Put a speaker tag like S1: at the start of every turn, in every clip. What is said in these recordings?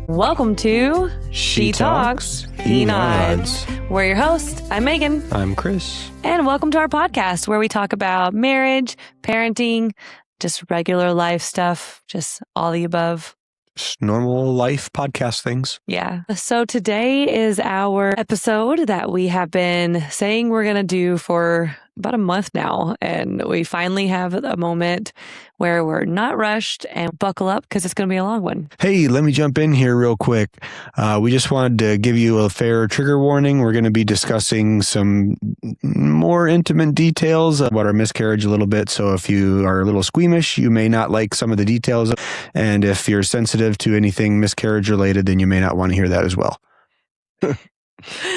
S1: Welcome to
S2: She Talks, He Nods.
S1: We're your hosts. I'm Megan.
S2: I'm Kris.
S1: And welcome to our podcast where we talk about marriage, parenting, just regular life stuff, just all the above.
S2: Just normal life podcast things.
S1: Yeah. So today is our episode that we have been saying we're going to do for about a month now. And we finally have a moment where we're not rushed and buckle up because it's going to be a long one.
S2: Hey, let me jump in here real quick. We just wanted to give you a fair trigger warning. We're going to be discussing some more intimate details about our miscarriage a little bit. So if you are a little squeamish, you may not like some of the details. And if you're sensitive to anything miscarriage related, then you may not want to hear that as well.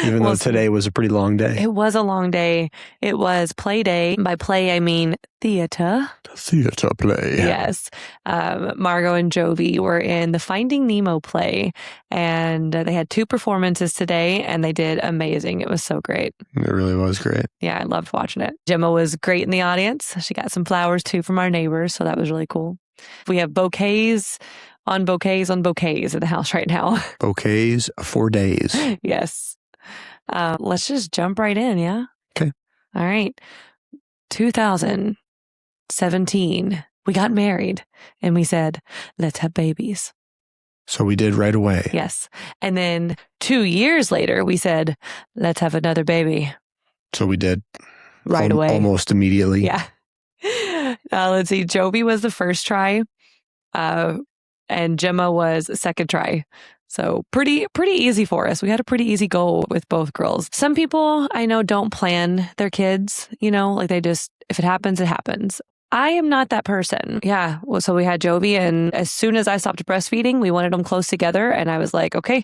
S2: Even though today was a pretty long day.
S1: It was a long day. It was play day. By play, I mean theater.
S2: Theater play.
S1: Yes. Margot and Jovi were in the Finding Nemo play, and they had 2 performances today, and they did amazing. It was so great.
S2: It really was great.
S1: Yeah, I loved watching it. Gemma was great in the audience. She got some flowers, too, from our neighbors, so that was really cool. We have bouquets on bouquets on bouquets in the house right now.
S2: Bouquets for days.
S1: Yes. Let's just jump right in, yeah?
S2: Okay.
S1: All right. 2017, we got married and we said, let's have babies.
S2: So we did right away.
S1: Yes. And then 2 years later, we said, let's have another baby.
S2: So we did.
S1: Right away.
S2: Almost immediately.
S1: Yeah. Let's see. Jovi was the first try. And Gemma was second try. So pretty easy for us. We had a pretty easy goal with both girls. Some people I know don't plan their kids, like they just, if it happens, it happens. I am not that person. Yeah. Well, so we had Jovi, and as soon as I stopped breastfeeding, we wanted them close together. And I was like, okay,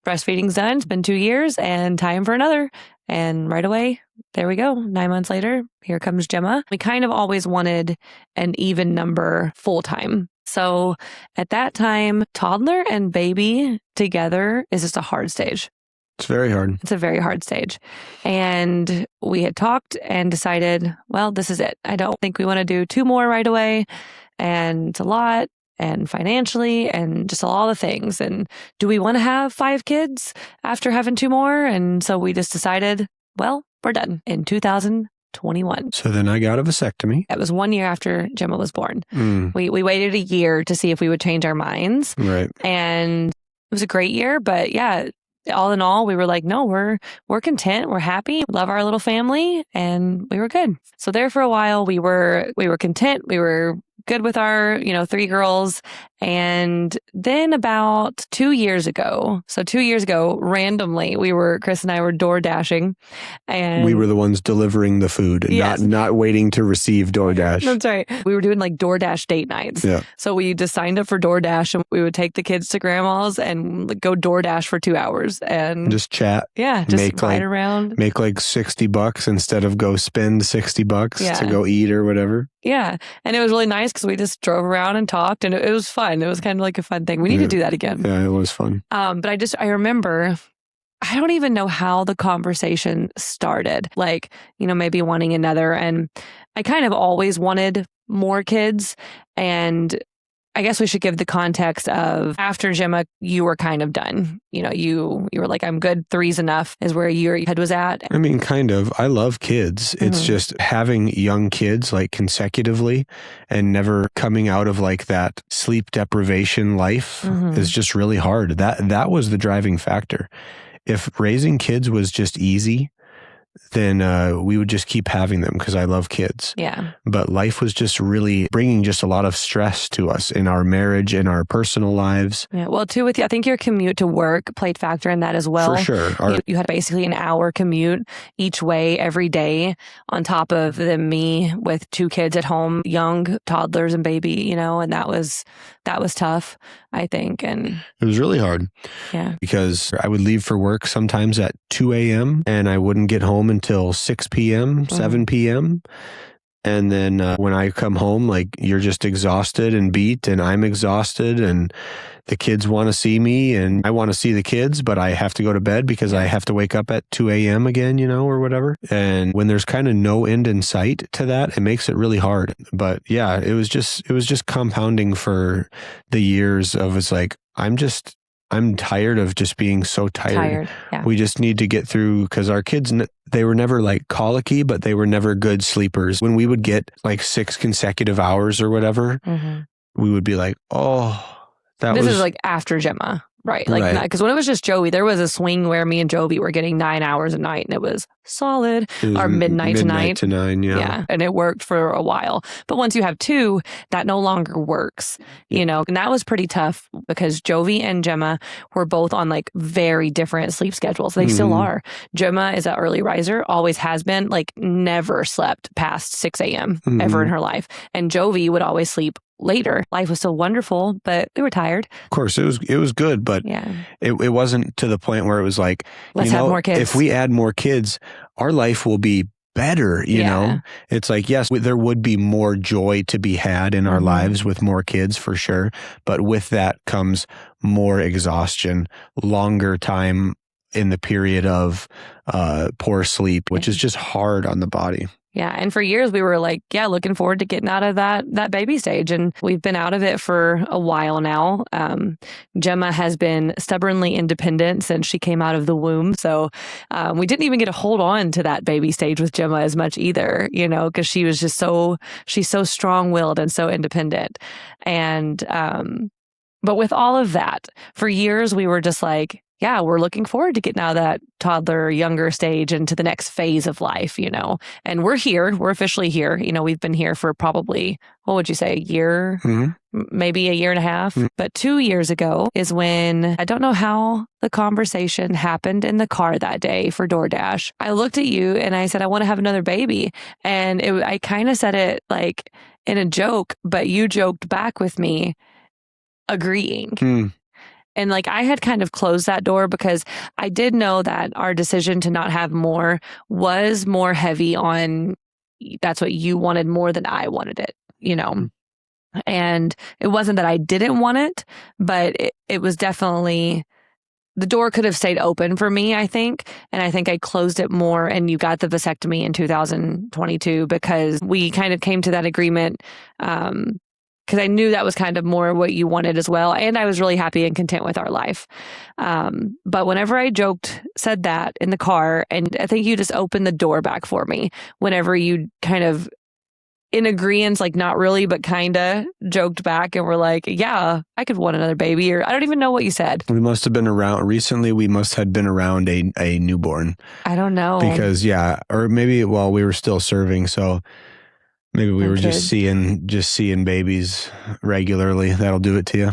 S1: breastfeeding's done. It's been 2 years and time for another. And right away, there we go. 9 months later, here comes Gemma. We kind of always wanted an even number full time. So at that time, toddler and baby together is just a hard stage.
S2: It's very hard.
S1: It's a very hard stage. And we had talked and decided, well, this is it. I don't think we want to do 2 more right away. And it's a lot, and financially, and just all the things. And do we want to have 5 kids after having 2 more? And so we just decided, well, we're done in 2021.
S2: So then I got a vasectomy.
S1: That was 1 year after Gemma was born. We waited a year to see if we would change our minds.
S2: Right.
S1: And it was a great year, but yeah, all in all, we were like, no, we're content. We're happy. Love our little family, and we were good. So there for a while, we were content. We were good with our, 3 girls. And then about 2 years ago, randomly, Kris and I were DoorDashing, and
S2: we were the ones delivering the food,
S1: yes.
S2: not waiting to receive DoorDash.
S1: That's right. We were doing like DoorDash date nights.
S2: Yeah.
S1: So we just signed up for DoorDash, and we would take the kids to grandma's and go DoorDash for 2 hours and
S2: just chat.
S1: Yeah. Just ride around.
S2: Make like $60 instead of go spend $60 to go eat or whatever.
S1: Yeah. And it was really nice because we just drove around and talked, and it was fun. It was kind of like a fun thing. We need to do that again.
S2: Yeah, it was fun.
S1: But I remember, I don't even know how the conversation started. Like, maybe wanting another. And I kind of always wanted more kids. And I guess we should give the context of after Gemma, you were kind of done. You were like, I'm good. 3's enough is where your head was at.
S2: I mean, kind of. I love kids. Mm-hmm. It's just having young kids like consecutively and never coming out of like that sleep deprivation life is just really hard. That was the driving factor. If raising kids was just easy, then we would just keep having them because I love kids.
S1: Yeah.
S2: But life was just really bringing just a lot of stress to us in our marriage, in our personal lives.
S1: Yeah. Well, too, I think your commute to work played factor in that as well.
S2: For sure.
S1: You had basically an hour commute each way every day on top of me with 2 kids at home, young toddlers and baby, and that was tough, I think. And
S2: it was really hard.
S1: Yeah.
S2: Because I would leave for work sometimes at 2 a.m. and I wouldn't get home until 6 p.m., 7 p.m. And then when I come home, like you're just exhausted and beat, and I'm exhausted, and the kids want to see me and I want to see the kids, but I have to go to bed because I have to wake up at 2 a.m. again, or whatever. And when there's kind of no end in sight to that, it makes it really hard. But yeah, it was just compounding for the years of it's like, I'm just I'm tired of just being so tired.
S1: Yeah.
S2: We just need to get through, because our kids, they were never like colicky, but they were never good sleepers. When we would get like 6 consecutive hours or whatever, we would be like,
S1: this is like after Gemma. Right. Like, because when it was just Joey, there was a swing where me and Jovi were getting 9 hours a night, and it was solid. Our midnight to 9.
S2: Yeah.
S1: And it worked for a while. But once you have 2, that no longer works, you know, and that was pretty tough because Jovi and Gemma were both on like very different sleep schedules. They still are. Gemma is an early riser, always has been, like never slept past 6 a.m. Ever in her life. And Jovi would always sleep later. Life was so wonderful, but we were tired.
S2: Of course, it was good, but it wasn't to the point where it was like,
S1: let's have more kids.
S2: If we add more kids, our life will be better, you know? It's like, yes, there would be more joy to be had in our lives with more kids for sure. But with that comes more exhaustion, longer time in the period of poor sleep, which is just hard on the body.
S1: Yeah. And for years we were like, looking forward to getting out of that baby stage. And we've been out of it for a while now. Gemma has been stubbornly independent since she came out of the womb. So we didn't even get to hold on to that baby stage with Gemma as much either, you know, because she was just she's so strong-willed and so independent. And, but with all of that, for years we were just like, we're looking forward to getting out of that toddler, younger stage into the next phase of life, you know, and we're here. We're officially here. You know, we've been here for probably, what would you say, a year, maybe a year and a half. But 2 years ago is when, I don't know how the conversation happened in the car that day for DoorDash. I looked at you and I said, I want to have another baby. And I kind of said it in a joke, but you joked back with me agreeing. And I had kind of closed that door because I did know that our decision to not have more was more heavy on, that's what you wanted more than I wanted it, you know? And it wasn't that I didn't want it, but it was definitely, the door could have stayed open for me, I think. And I think I closed it more, and you got the vasectomy in 2022 because we kind of came to that agreement, because I knew that was kind of more what you wanted as well. And I was really happy and content with our life. But whenever I said that in the car, and I think you just opened the door back for me whenever you kind of in agreement, like not really, but kind of joked back and were like, I could want another baby. Or I don't even know what you said.
S2: We must have been around recently. We must have been around a newborn.
S1: I don't know.
S2: Because or maybe while we were still serving. So maybe we were just seeing babies regularly. That'll do it to you.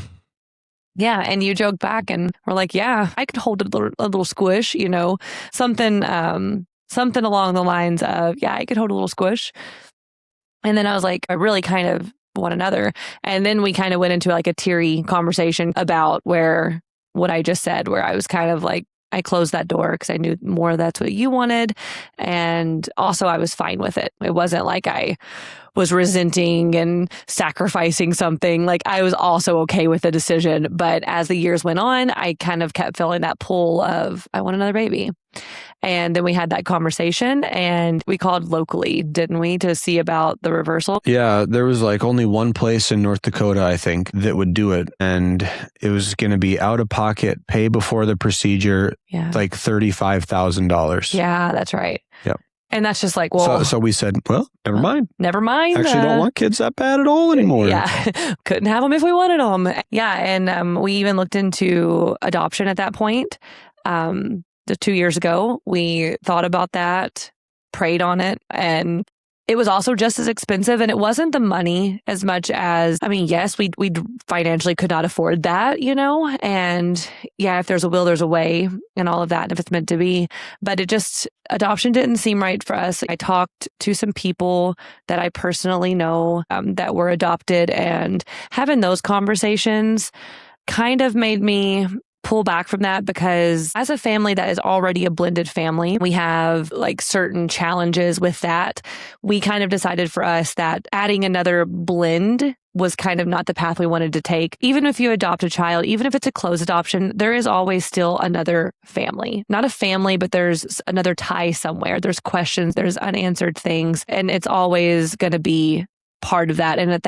S1: Yeah. And you joked back and we're like, I could hold a little squish, you know, something along the lines of, I could hold a little squish. And then I was like, I really kind of want another. And then we kind of went into a teary conversation about what I just said, where I was kind of like, I closed that door because I knew more that's what you wanted. And also I was fine with it. It wasn't like I was resenting and sacrificing something. I was also okay with the decision. But as the years went on, I kind of kept feeling that pull of, I want another baby. And then we had that conversation and we called locally, didn't we, to see about the reversal? Yeah,
S2: there was only one place in North Dakota, I think, that would do it. And it was going to be out of pocket, pay before the procedure, $35,000.
S1: Yeah, that's right.
S2: Yep.
S1: And that's just well.
S2: So we said, well, never mind.
S1: Never mind.
S2: Actually, don't want kids that bad at all anymore.
S1: Yeah. Couldn't have them if we wanted them. Yeah. And we even looked into adoption at that point. 2 years ago, we thought about that, prayed on it, and it was also just as expensive. And it wasn't the money as much as, yes, we financially could not afford that, you know, and if there's a will, there's a way and all of that. And if it's meant to be, but adoption didn't seem right for us. I talked to some people that I personally know that were adopted, and having those conversations kind of made me pull back from that, because as a family that is already a blended family, we have certain challenges with that. We kind of decided for us that adding another blend was kind of not the path we wanted to take. Even if you adopt a child, even if it's a closed adoption, there is always still another family. Not a family, but there's another tie somewhere. There's questions, there's unanswered things, and it's always going to be part of that. And at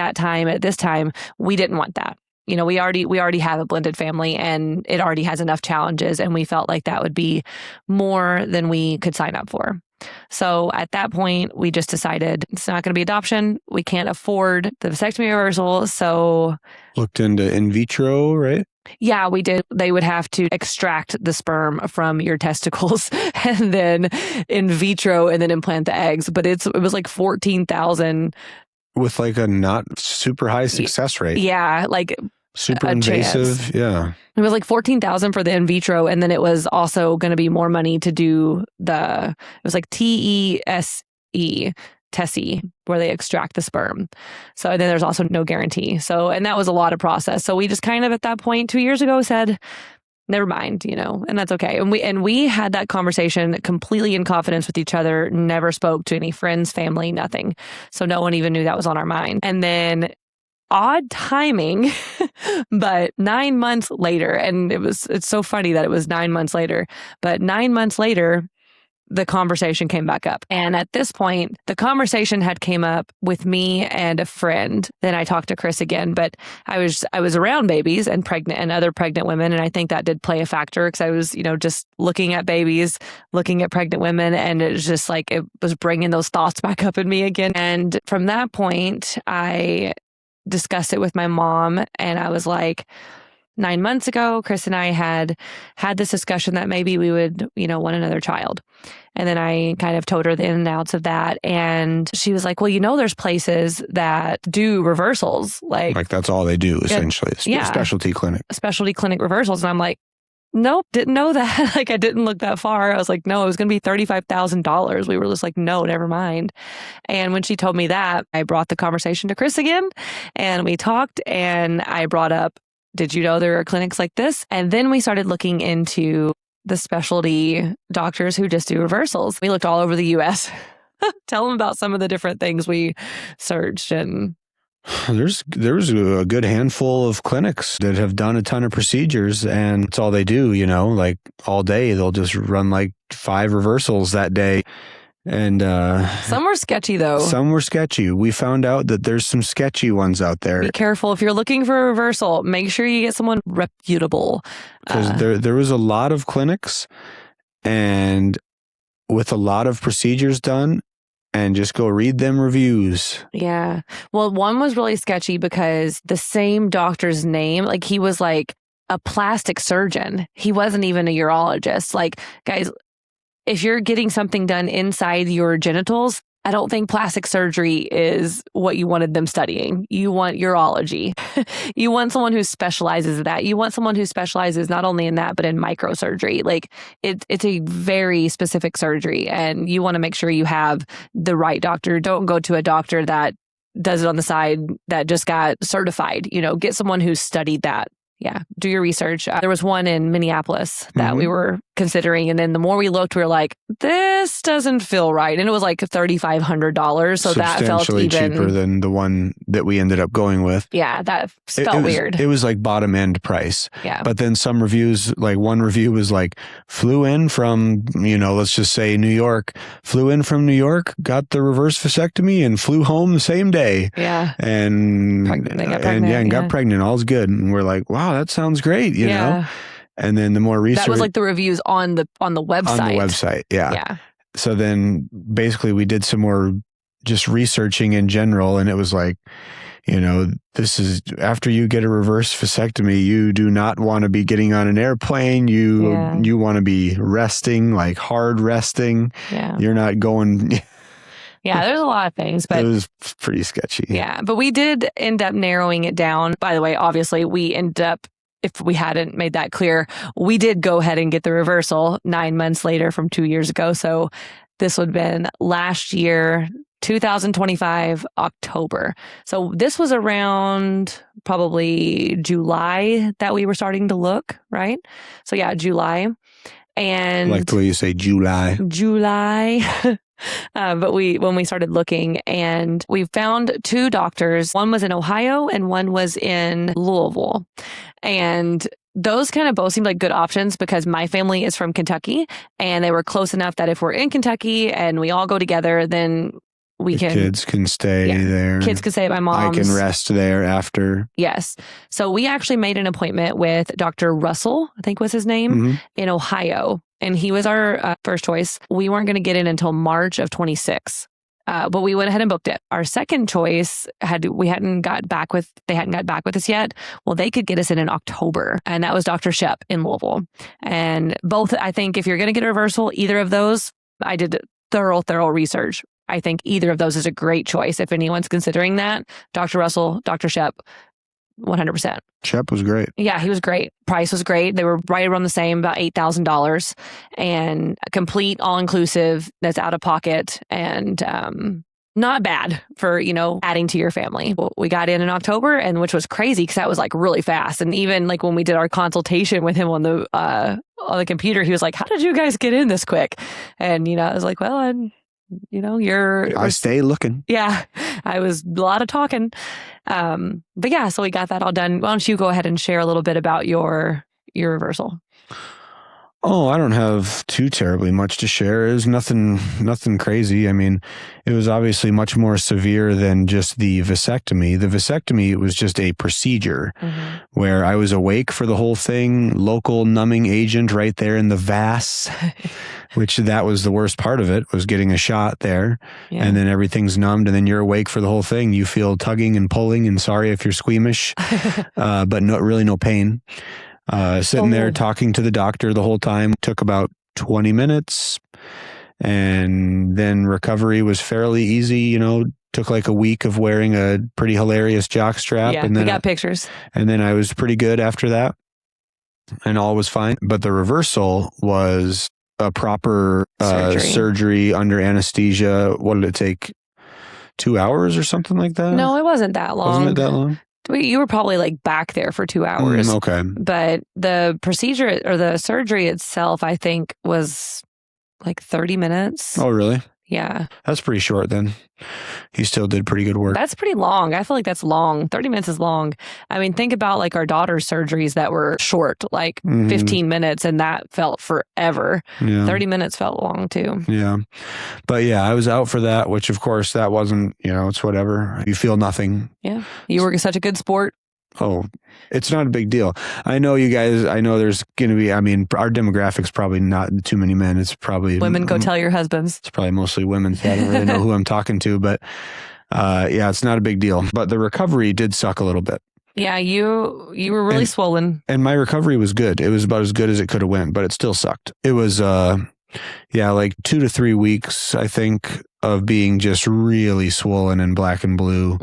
S1: this time, we didn't want that. we already have a blended family and it already has enough challenges, and we felt like that would be more than we could sign up for. So at that point, we just decided it's not going to be adoption. We can't afford the vasectomy reversal. So
S2: looked into in vitro, right?
S1: Yeah, we did. They would have to extract the sperm from your testicles and then in vitro and then implant the eggs. But it was like 14,000
S2: with like a not super high success rate.
S1: Yeah, like
S2: super invasive.
S1: Chance.
S2: Yeah.
S1: It was like 14,000 for the in vitro, and then it was also going to be more money to do it was like TESE, where they extract the sperm. So then there's also no guarantee. So, and that was a lot of process. So we just kind of at that point 2 years ago said, never mind, and that's okay. And we had that conversation completely in confidence with each other, never spoke to any friends, family, nothing. So no one even knew that was on our mind. And then odd timing, but 9 months later, and it's so funny that it was 9 months later, but 9 months later, the conversation came back up. And at this point, the conversation had came up with me and a friend. Then I talked to Kris again, but I was around babies and pregnant and other pregnant women. And I think that did play a factor because I was, just looking at babies, looking at pregnant women. And it was just like, it was bringing those thoughts back up in me again. And from that point, I discussed it with my mom, and I was like, 9 months ago, Kris and I had this discussion that maybe we would, want another child. And then I kind of told her the in and outs of that. And she was like, well, there's places that do reversals. Like
S2: that's all they do, essentially.
S1: Yeah.
S2: Specialty clinic.
S1: Specialty clinic reversals. And I'm like, nope, didn't know that. Like, I didn't look that far. I was like, no, it was going to be $35,000. We were just like, no, never mind. And when she told me that, I brought the conversation to Kris again, and we talked, and I brought up, did you know there are clinics like this? And then we started looking into the specialty doctors who just do reversals. We looked all over the U.S. Tell them about some of the different things we searched. And
S2: there's a good handful of clinics that have done a ton of procedures, and it's all they do, like all day. They'll just run like 5 reversals that day. And
S1: some were sketchy, though.
S2: Some were sketchy. We found out that there's some sketchy ones out there.
S1: Be careful. If you're looking for a reversal, make sure you get someone reputable.
S2: Because there was a lot of clinics and with a lot of procedures done, and just go read them reviews.
S1: Yeah. Well, one was really sketchy because the same doctor's name, like he was like a plastic surgeon. He wasn't even a urologist. Like, guys, if you're getting something done inside your genitals, I don't think plastic surgery is what you wanted them studying. You want urology. You want someone who specializes in that. You want someone who specializes not only in that, but in microsurgery. Like it's a very specific surgery, and you want to make sure you have the right doctor. Don't go to a doctor that does it on the side that just got certified. Get someone who's studied that. Yeah, do your research. There was one in Minneapolis that we were considering. And then the more we looked, we were like, this doesn't feel right. And it was like $3,500. So that felt even
S2: cheaper than the one that we ended up going with.
S1: Yeah, that felt weird.
S2: It was like bottom end price.
S1: Yeah.
S2: But then some reviews, like one review was like, flew in from, let's just say New York, got the reverse vasectomy and flew home the same day.
S1: Yeah.
S2: And got pregnant. All's good. And we're like, wow, that sounds great, you know? And then the more research.
S1: That was like the reviews on the website. On the
S2: website, yeah. So then basically we did some more just researching in general, and it was like, this is after you get a reverse vasectomy, you do not want to be getting on an airplane. You want to be resting, like hard resting.
S1: Yeah.
S2: You're not going.
S1: Yeah, there's a lot of things, but
S2: it was pretty sketchy.
S1: Yeah, but we did end up narrowing it down. By the way, obviously we ended up, if we hadn't made that clear, we did go ahead and get the reversal 9 months later from 2 years ago. So this would have been last year, 2025, October. So this was around probably July that we were starting to look, right? So yeah, July. And
S2: I like the way you say July.
S1: But when we started looking, and we found 2 doctors, one was in Ohio and one was in Louisville. And those kind of both seemed like good options because my family is from Kentucky, and they were close enough that if we're in Kentucky and we all go together, then we can.
S2: Kids can stay there.
S1: Kids can stay at my mom's.
S2: I can rest there after.
S1: Yes. So we actually made an appointment with Dr. Russell, I think was his name, in Ohio. And he was our first choice. We weren't going to get in until March of 26. But we went ahead and booked it. Our second choice they hadn't got back with us yet. Well, they could get us in October, and that was Dr. Shep in Louisville. And both, I think, if you're going to get a reversal, either of those, I did thorough research. I think either of those is a great choice if anyone's considering that. Dr. Russell, Dr. Shep, 100%.
S2: Shep was great.
S1: Yeah, he was great. Price was great. They were right around the same, about $8,000, and complete, all-inclusive, that's out of pocket, and not bad for, adding to your family. Well, we got in October, and which was crazy because that was like really fast. And even like when we did our consultation with him on the computer, he was like, "How did you guys get in this quick?" And, I was like, "Well, I
S2: stay looking."
S1: Yeah, I was a lot of talking. But yeah, so we got that all done. Why don't you go ahead and share a little bit about your reversal?
S2: Oh, I don't have too terribly much to share. It was nothing crazy. I mean, it was obviously much more severe than just the vasectomy. The vasectomy was just a procedure where I was awake for the whole thing, local numbing agent right there in the vas, which that was the worst part of it, was getting a shot there. Yeah. And then everything's numbed and then you're awake for the whole thing. You feel tugging and pulling, and sorry if you're squeamish, but really no pain. Sitting there talking to the doctor the whole time. Took about 20 minutes, and then recovery was fairly easy. Took like a week of wearing a pretty hilarious jock strap.
S1: Yeah,
S2: and then
S1: we got pictures.
S2: And then I was pretty good after that, and all was fine. But the reversal was a proper surgery under anesthesia. What did it take? 2 hours or something like that?
S1: No, it wasn't that long.
S2: Wasn't it that long?
S1: You were probably like back there for 2 hours.
S2: Okay.
S1: But the procedure or the surgery itself, I think, was like 30 minutes.
S2: Oh, really?
S1: Yeah.
S2: That's pretty short then. He still did pretty good work.
S1: That's pretty long. I feel like that's long. 30 minutes is long. I mean, think about like our daughter's surgeries that were short, like 15 minutes, and that felt forever. Yeah. 30 minutes felt long too.
S2: Yeah. But yeah, I was out for that, which of course that wasn't, it's whatever. You feel nothing.
S1: Yeah. You were such a good sport.
S2: Oh, it's not a big deal. I know you guys, there's going to be, our demographic's probably not too many men. It's probably
S1: women. Go tell your husbands.
S2: It's probably mostly women. So I don't really know who I'm talking to, but yeah, it's not a big deal. But the recovery did suck a little bit. Yeah,
S1: you were really swollen.
S2: And my recovery was good. It was about as good as it could have went, but it still sucked. It was, like 2 to 3 weeks, I think, of being just really swollen and black and blue.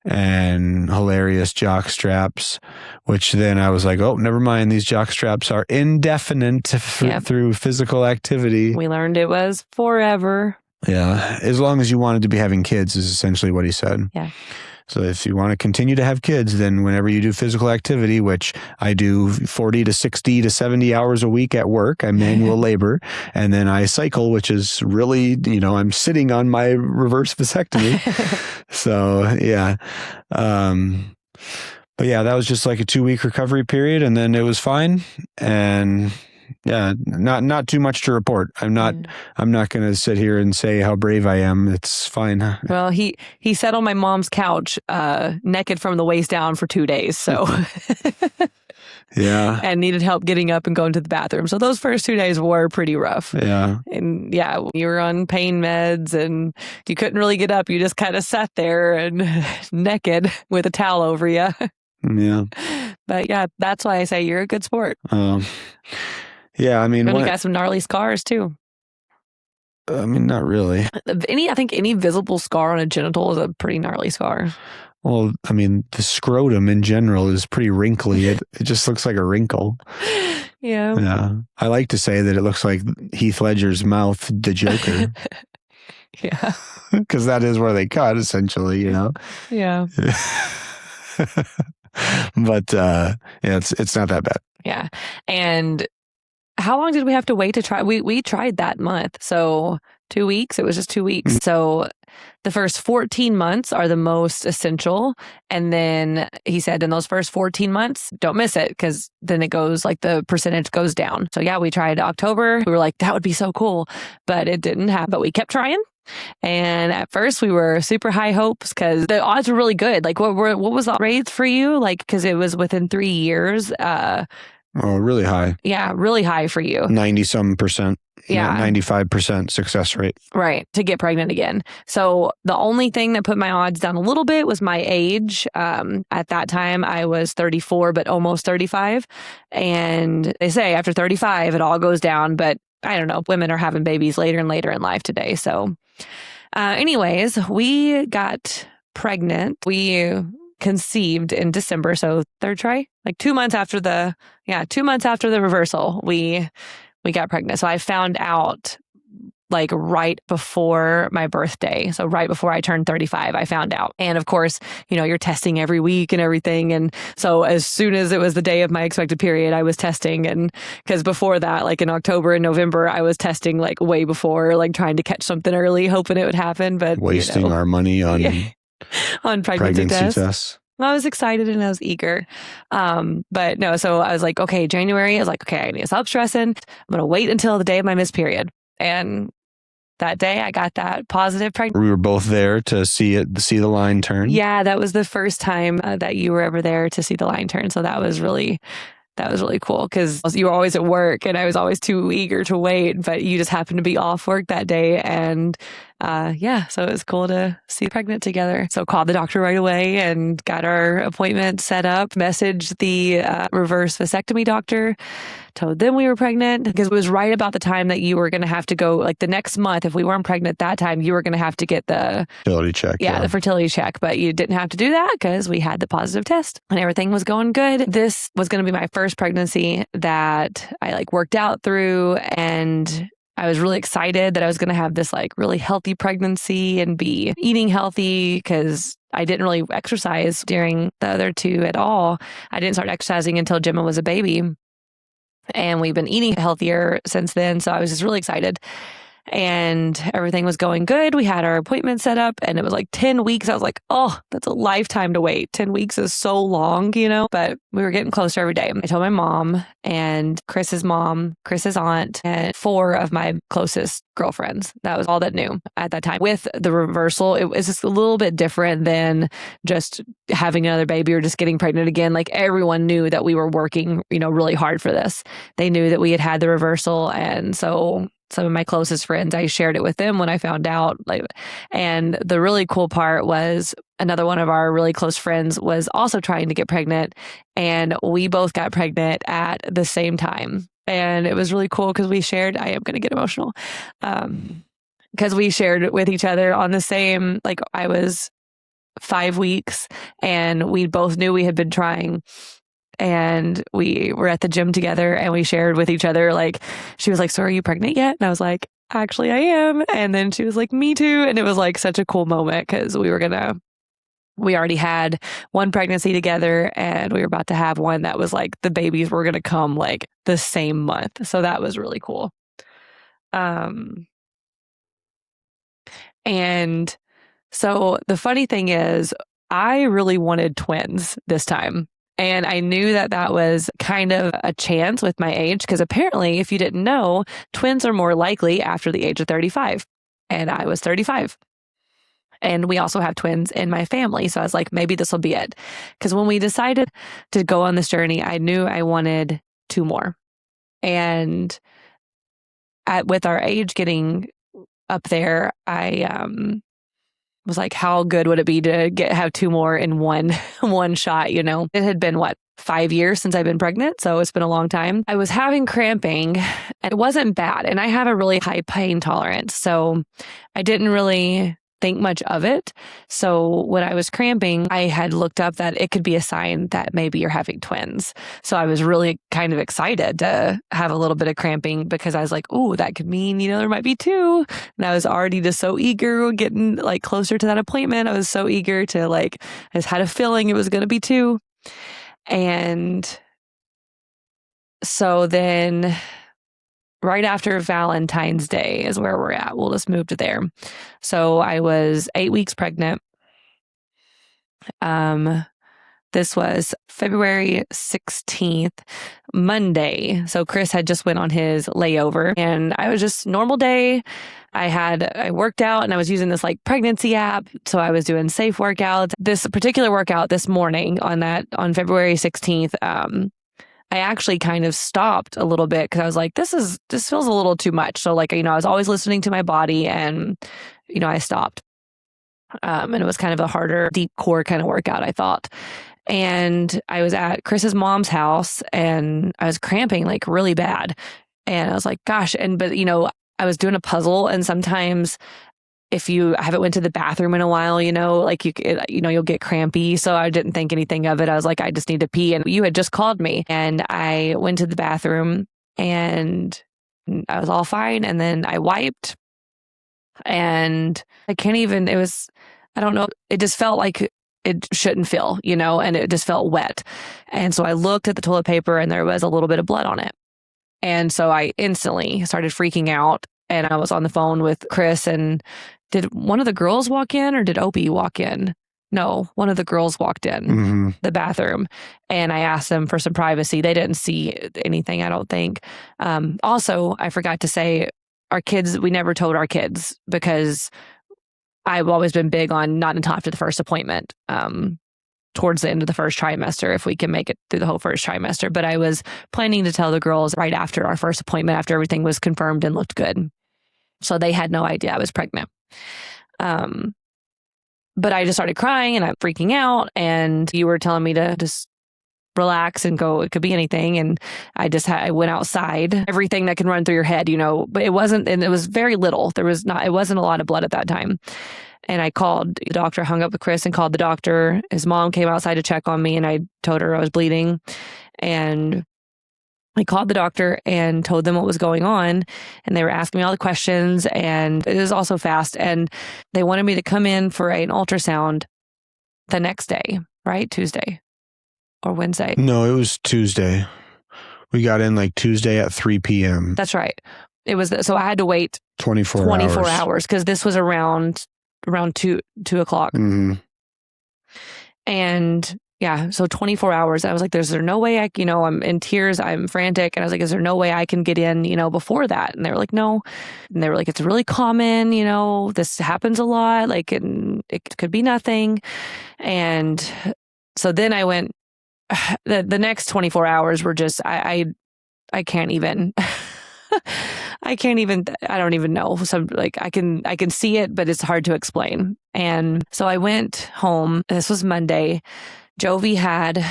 S2: And hilarious jock straps, which then I was like, oh, never mind. These jock straps are indefinite through physical activity.
S1: We learned it was forever.
S2: Yeah. As long as you wanted to be having kids is essentially what he said.
S1: Yeah.
S2: So if you want to continue to have kids, then whenever you do physical activity, which I do 40 to 60 to 70 hours a week at work, I'm manual labor, and then I cycle, which is really, I'm sitting on my reverse vasectomy. So yeah. But yeah, that was just like a 2-week recovery period, and then it was fine. And yeah, not too much to report. I'm not going to sit here and say how brave I am. It's fine.
S1: Well, he sat on my mom's couch, naked from the waist down for 2 days. So
S2: yeah,
S1: and needed help getting up and going to the bathroom. So those first 2 days were pretty rough.
S2: Yeah,
S1: and yeah, you were on pain meds and you couldn't really get up. You just kind of sat there and naked with a towel over you.
S2: Yeah,
S1: but yeah, that's why I say you're a good sport.
S2: Yeah,
S1: you got some gnarly scars too.
S2: Not really.
S1: I think any visible scar on a genital is a pretty gnarly scar.
S2: Well, the scrotum in general is pretty wrinkly. It just looks like a wrinkle.
S1: Yeah.
S2: Yeah. I like to say that it looks like Heath Ledger's mouth, the Joker.
S1: Yeah.
S2: Because that is where they cut, essentially,
S1: Yeah.
S2: But yeah, it's not that bad.
S1: Yeah. And how long did we have to wait to try? We tried that month. So 2 weeks. It was just 2 weeks. So the first 14 months are the most essential. And then he said in those first 14 months, don't miss it, because then it goes like the percentage goes down. So yeah, we tried October. We were like, that would be so cool, but it didn't happen. But we kept trying. And at first we were super high hopes because the odds were really good. Like what was the rate for you? Like, because it was within 3 years.
S2: Oh, really high.
S1: Yeah, really high for you.
S2: 90-some%.
S1: Yeah.
S2: 95% success rate.
S1: Right. To get pregnant again. So the only thing that put my odds down a little bit was my age. At that time, I was 34, but almost 35. And they say after 35, it all goes down. But I don't know. Women are having babies later and later in life today. So anyways, we got pregnant. We conceived in December. So third try, like 2 months after 2 months after the reversal, we got pregnant. So I found out like right before my birthday. So right before I turned 35, I found out. And of course, you're testing every week and everything. And so as soon as it was the day of my expected period, I was testing. And because before that, like in October and November, I was testing like way before, like trying to catch something early, hoping it would happen. But
S2: wasting our money on
S1: on pregnancy
S2: tests.
S1: Well, I was excited and I was eager. But no, so I was like, okay, January, I was like, okay, I need to stop stressing. I'm going to wait until the day of my missed period. And that day I got that positive pregnancy.
S2: We were both there to see the line turn.
S1: Yeah, that was the first time that you were ever there to see the line turn. So that was really cool because you were always at work and I was always too eager to wait, but you just happened to be off work that day. And so it was cool to see pregnant together. So called the doctor right away and got our appointment set up, messaged the reverse vasectomy doctor, told them we were pregnant because it was right about the time that you were going to have to go, like the next month. If we weren't pregnant that time, you were going to have to get the
S2: fertility check.
S1: Yeah, the fertility check. But you didn't have to do that because we had the positive test and everything was going good. This was going to be my first pregnancy that I like worked out through, and I was really excited that I was going to have this like really healthy pregnancy and be eating healthy because I didn't really exercise during the other two at all. I didn't start exercising until Gemma was a baby. And we've been eating healthier since then. So I was just really excited. And everything was going good. We had our appointment set up and it was like 10 weeks. I was like, oh, that's a lifetime to wait. 10 weeks is so long, but we were getting closer every day. I told my mom and Chris's mom, Chris's aunt, and 4 of my closest girlfriends. That was all that knew at that time. With the reversal, it was just a little bit different than just having another baby or just getting pregnant again. Like everyone knew that we were working, really hard for this. They knew that we had the reversal. And so some of my closest friends, I shared it with them when I found out. And the really cool part was another one of our really close friends was also trying to get pregnant, and we both got pregnant at the same time. And it was really cool because we shared, I am going to get emotional, because we shared with each other on the same, like I was 5 weeks and we both knew we had been trying. And we were at the gym together and we shared with each other, like, she was like, so are you pregnant yet? And I was like, actually I am. And then she was like, me too. And it was like such a cool moment because we already had one pregnancy together and we were about to have one that was like the babies were going to come like the same month. So that was really cool. And so the funny thing is I really wanted twins this time. And I knew that was kind of a chance with my age because apparently, if you didn't know, twins are more likely after the age of 35. And I was 35. And we also have twins in my family. So I was like, maybe this will be it. Because when we decided to go on this journey, I knew I wanted 2 more. And with our age getting up there, I was like, how good would it be to have 2 more in one shot, It had been 5 years since I've been pregnant, so it's been a long time. I was having cramping and it wasn't bad, and I have a really high pain tolerance, so I didn't really think much of it. So when I was cramping, I had looked up that it could be a sign that maybe you're having twins. So I was really kind of excited to have a little bit of cramping because I was like, oh, that could mean, there might be 2. And I was already just so eager getting like closer to that appointment. I was so eager to I just had a feeling it was going to be 2. And so then right after Valentine's Day is where we're at. We'll just move to there. So I was 8 weeks pregnant. This was February 16th, Monday. So Kris had just went on his layover and I was just normal day. I worked out and I was using this like pregnancy app. So I was doing safe workouts. This particular workout this morning on February 16th, I actually kind of stopped a little bit because I was like, this feels a little too much. So like, I was always listening to my body and, I stopped. And it was kind of a harder, deep core kind of workout, I thought. And I was at Kris's mom's house and I was cramping like really bad. And I was like, gosh. But I was doing a puzzle and sometimes if I haven't went to the bathroom in a while, like you'll get crampy. So I didn't think anything of it. I was like, I just need to pee. And you had just called me and I went to the bathroom and I was all fine. And then I wiped and I don't know. It just felt like it shouldn't feel, and it just felt wet. And so I looked at the toilet paper and there was a little bit of blood on it. And so I instantly started freaking out and I was on the phone with Kris and did one of the girls walk in or did Opie walk in? No, one of the girls walked in the bathroom and I asked them for some privacy. They didn't see anything, I don't think. Also, I forgot to say our kids, we never told our kids because I've always been big on not until after the first appointment, towards the end of the first trimester, if we can make it through the whole first trimester. But I was planning to tell the girls right after our first appointment, after everything was confirmed and looked good. So they had no idea I was pregnant. But I just started crying and I'm freaking out. And you were telling me to just relax and go, it could be anything. And I went outside, everything that can run through your head, but it wasn't, and it was very little. It wasn't a lot of blood at that time. And I called the doctor, hung up with Kris and called the doctor. His mom came outside to check on me and I told her I was bleeding. And I called the doctor and told them what was going on. And they were asking me all the questions and it was also fast. And they wanted me to come in for an ultrasound the next day, right? Tuesday. Or Wednesday?
S2: No, it was Tuesday. We got in like Tuesday at 3 p.m.
S1: That's right. It was, so I had to wait
S2: 24
S1: hours because this was around 2 o'clock.
S2: Mm-hmm.
S1: And yeah, so 24 hours. I was like, is there no way I'm in tears, I'm frantic. And I was like, is there no way I can get in, before that? And they were like, no. And they were like, it's really common, this happens a lot. Like, it could be nothing. And so then I went, the next 24 hours were just, I can't even, I don't even know. So like I can see it, but it's hard to explain. And so I went home. This was Monday. Jovi had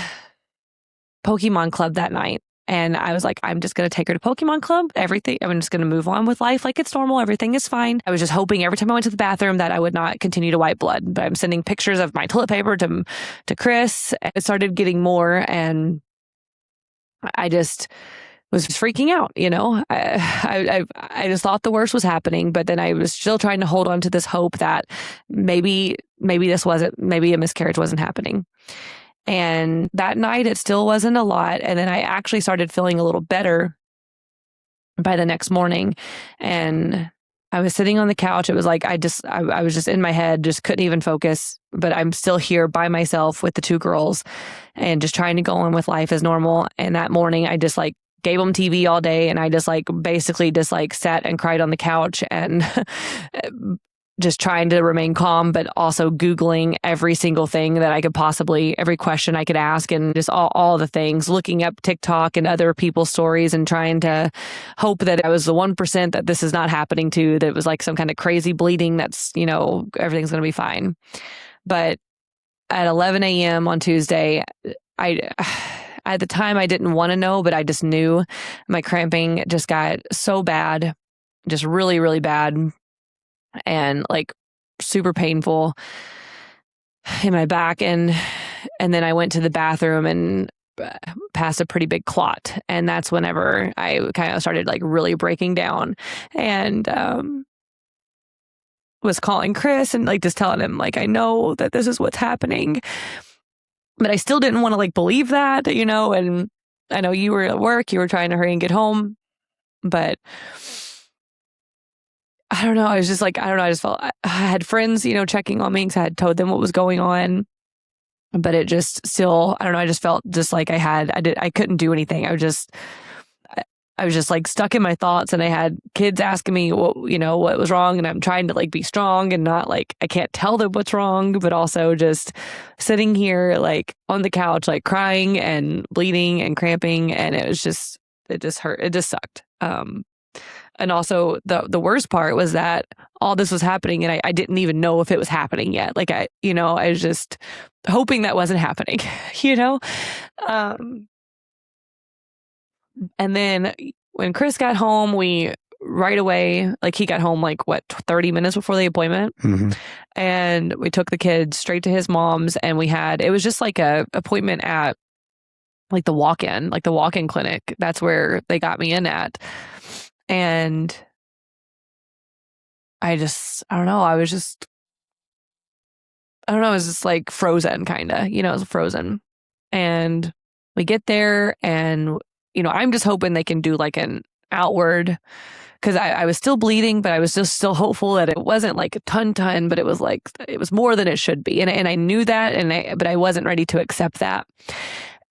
S1: Pokemon Club that night. And I was like, I'm just going to take her to Pokemon Club. Everything, I'm just going to move on with life like it's normal. Everything is fine. I was just hoping every time I went to the bathroom that I would not continue to wipe blood. But I'm sending pictures of my toilet paper to Kris. It started getting more and I just was freaking out, I just thought the worst was happening, but then I was still trying to hold on to this hope that maybe a miscarriage wasn't happening. And that night it still wasn't a lot. And then I actually started feeling a little better by the next morning. And I was sitting on the couch. It was like, I was just in my head, just couldn't even focus, but I'm still here by myself with the two girls and just trying to go on with life as normal. And that morning I just like gave them TV all day. And I just like basically just like sat and cried on the couch and just trying to remain calm, but also Googling every single thing that I could every question I could ask and just all the things, looking up TikTok and other people's stories and trying to hope that I was the 1% that this is not happening to, that it was like some kind of crazy bleeding that's, everything's going to be fine. But at 11 a.m. on Tuesday, at the time I didn't want to know, but I just knew my cramping just got so bad, just really, really bad. And like super painful in my back. And then I went to the bathroom and passed a pretty big clot. And that's whenever I kind of started like really breaking down and was calling Kris and like just telling him like, I know that this is what's happening, but I still didn't want to like believe that, and I know you were at work, you were trying to hurry and get home, but I don't know. I was just like, I don't know. I just felt I had friends, checking on me because I had told them what was going on. but it just still, I don't know, I just felt just like I couldn't do anything. I was just like stuck in my thoughts, and I had kids asking me what was wrong, and I'm trying to like be strong and not like, I can't tell them what's wrong, but also just sitting here like on the couch, like crying and bleeding and cramping. And it just hurt. It just sucked. And also the worst part was that all this was happening, and I didn't even know if it was happening yet. Like I was just hoping that wasn't happening, And then when Kris got home, we right away, like he got home like 30 minutes before the appointment.
S2: Mm-hmm.
S1: And we took the kids straight to his mom's, and it was just like a appointment at like the walk-in clinic. That's where they got me in at. And I don't know. I was just like frozen kind of, it was frozen. And we get there, and I'm just hoping they can do like an outward, because I was still bleeding, but I was just still hopeful that it wasn't like a ton, but it was like, it was more than it should be. And I knew that, but I wasn't ready to accept that.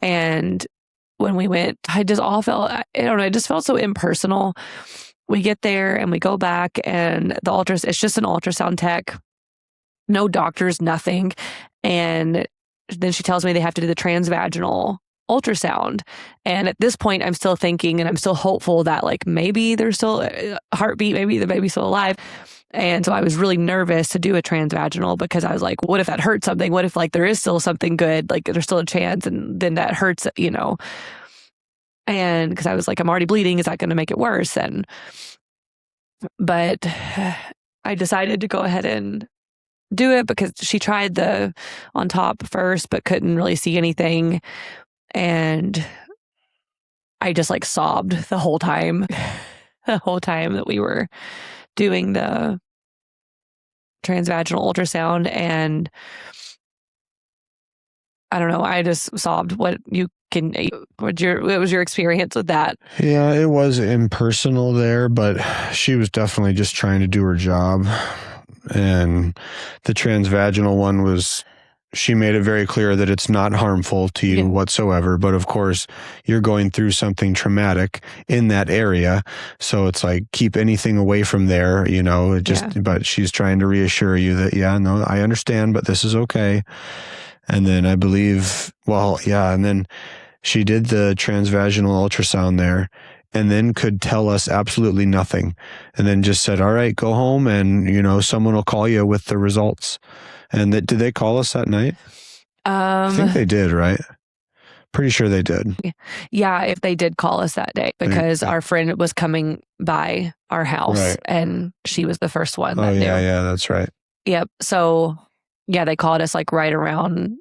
S1: And when we went, I just all felt, I don't know, it just felt so impersonal. We get there and we go back, and it's just an ultrasound tech, no doctors, nothing. And then she tells me they have to do the transvaginal ultrasound. And at this point, I'm still thinking, and I'm still hopeful that like maybe there's still a heartbeat, maybe the baby's still alive. And so I was really nervous to do a transvaginal, because I was like, what if that hurts something? What if like there is still something good? Like there's still a chance, and then that hurts, And because I was like, I'm already bleeding. Is that going to make it worse? But I decided to go ahead and do it, because she tried the on top first, but couldn't really see anything. And I just like sobbed the whole time that we were doing the transvaginal ultrasound. And I don't know, I just sobbed. What was your experience with that?
S2: Yeah, it was impersonal there, but she was definitely just trying to do her job. And the transvaginal one she made it very clear that it's not harmful to you whatsoever. But of course, you're going through something traumatic in that area. So it's like, keep anything away from there, but she's trying to reassure you that, no, I understand, but this is okay. And then I believe, and then she did the transvaginal ultrasound there, and then could tell us absolutely nothing. And then just said, all right, go home, and, someone will call you with the results. And did they call us that night? I think they did, right? Pretty sure they did.
S1: Yeah, if they did call us that day, because our friend was coming by our house, right, and she was the first one.
S2: Yeah, that's right.
S1: Yep. So, yeah, they called us like right around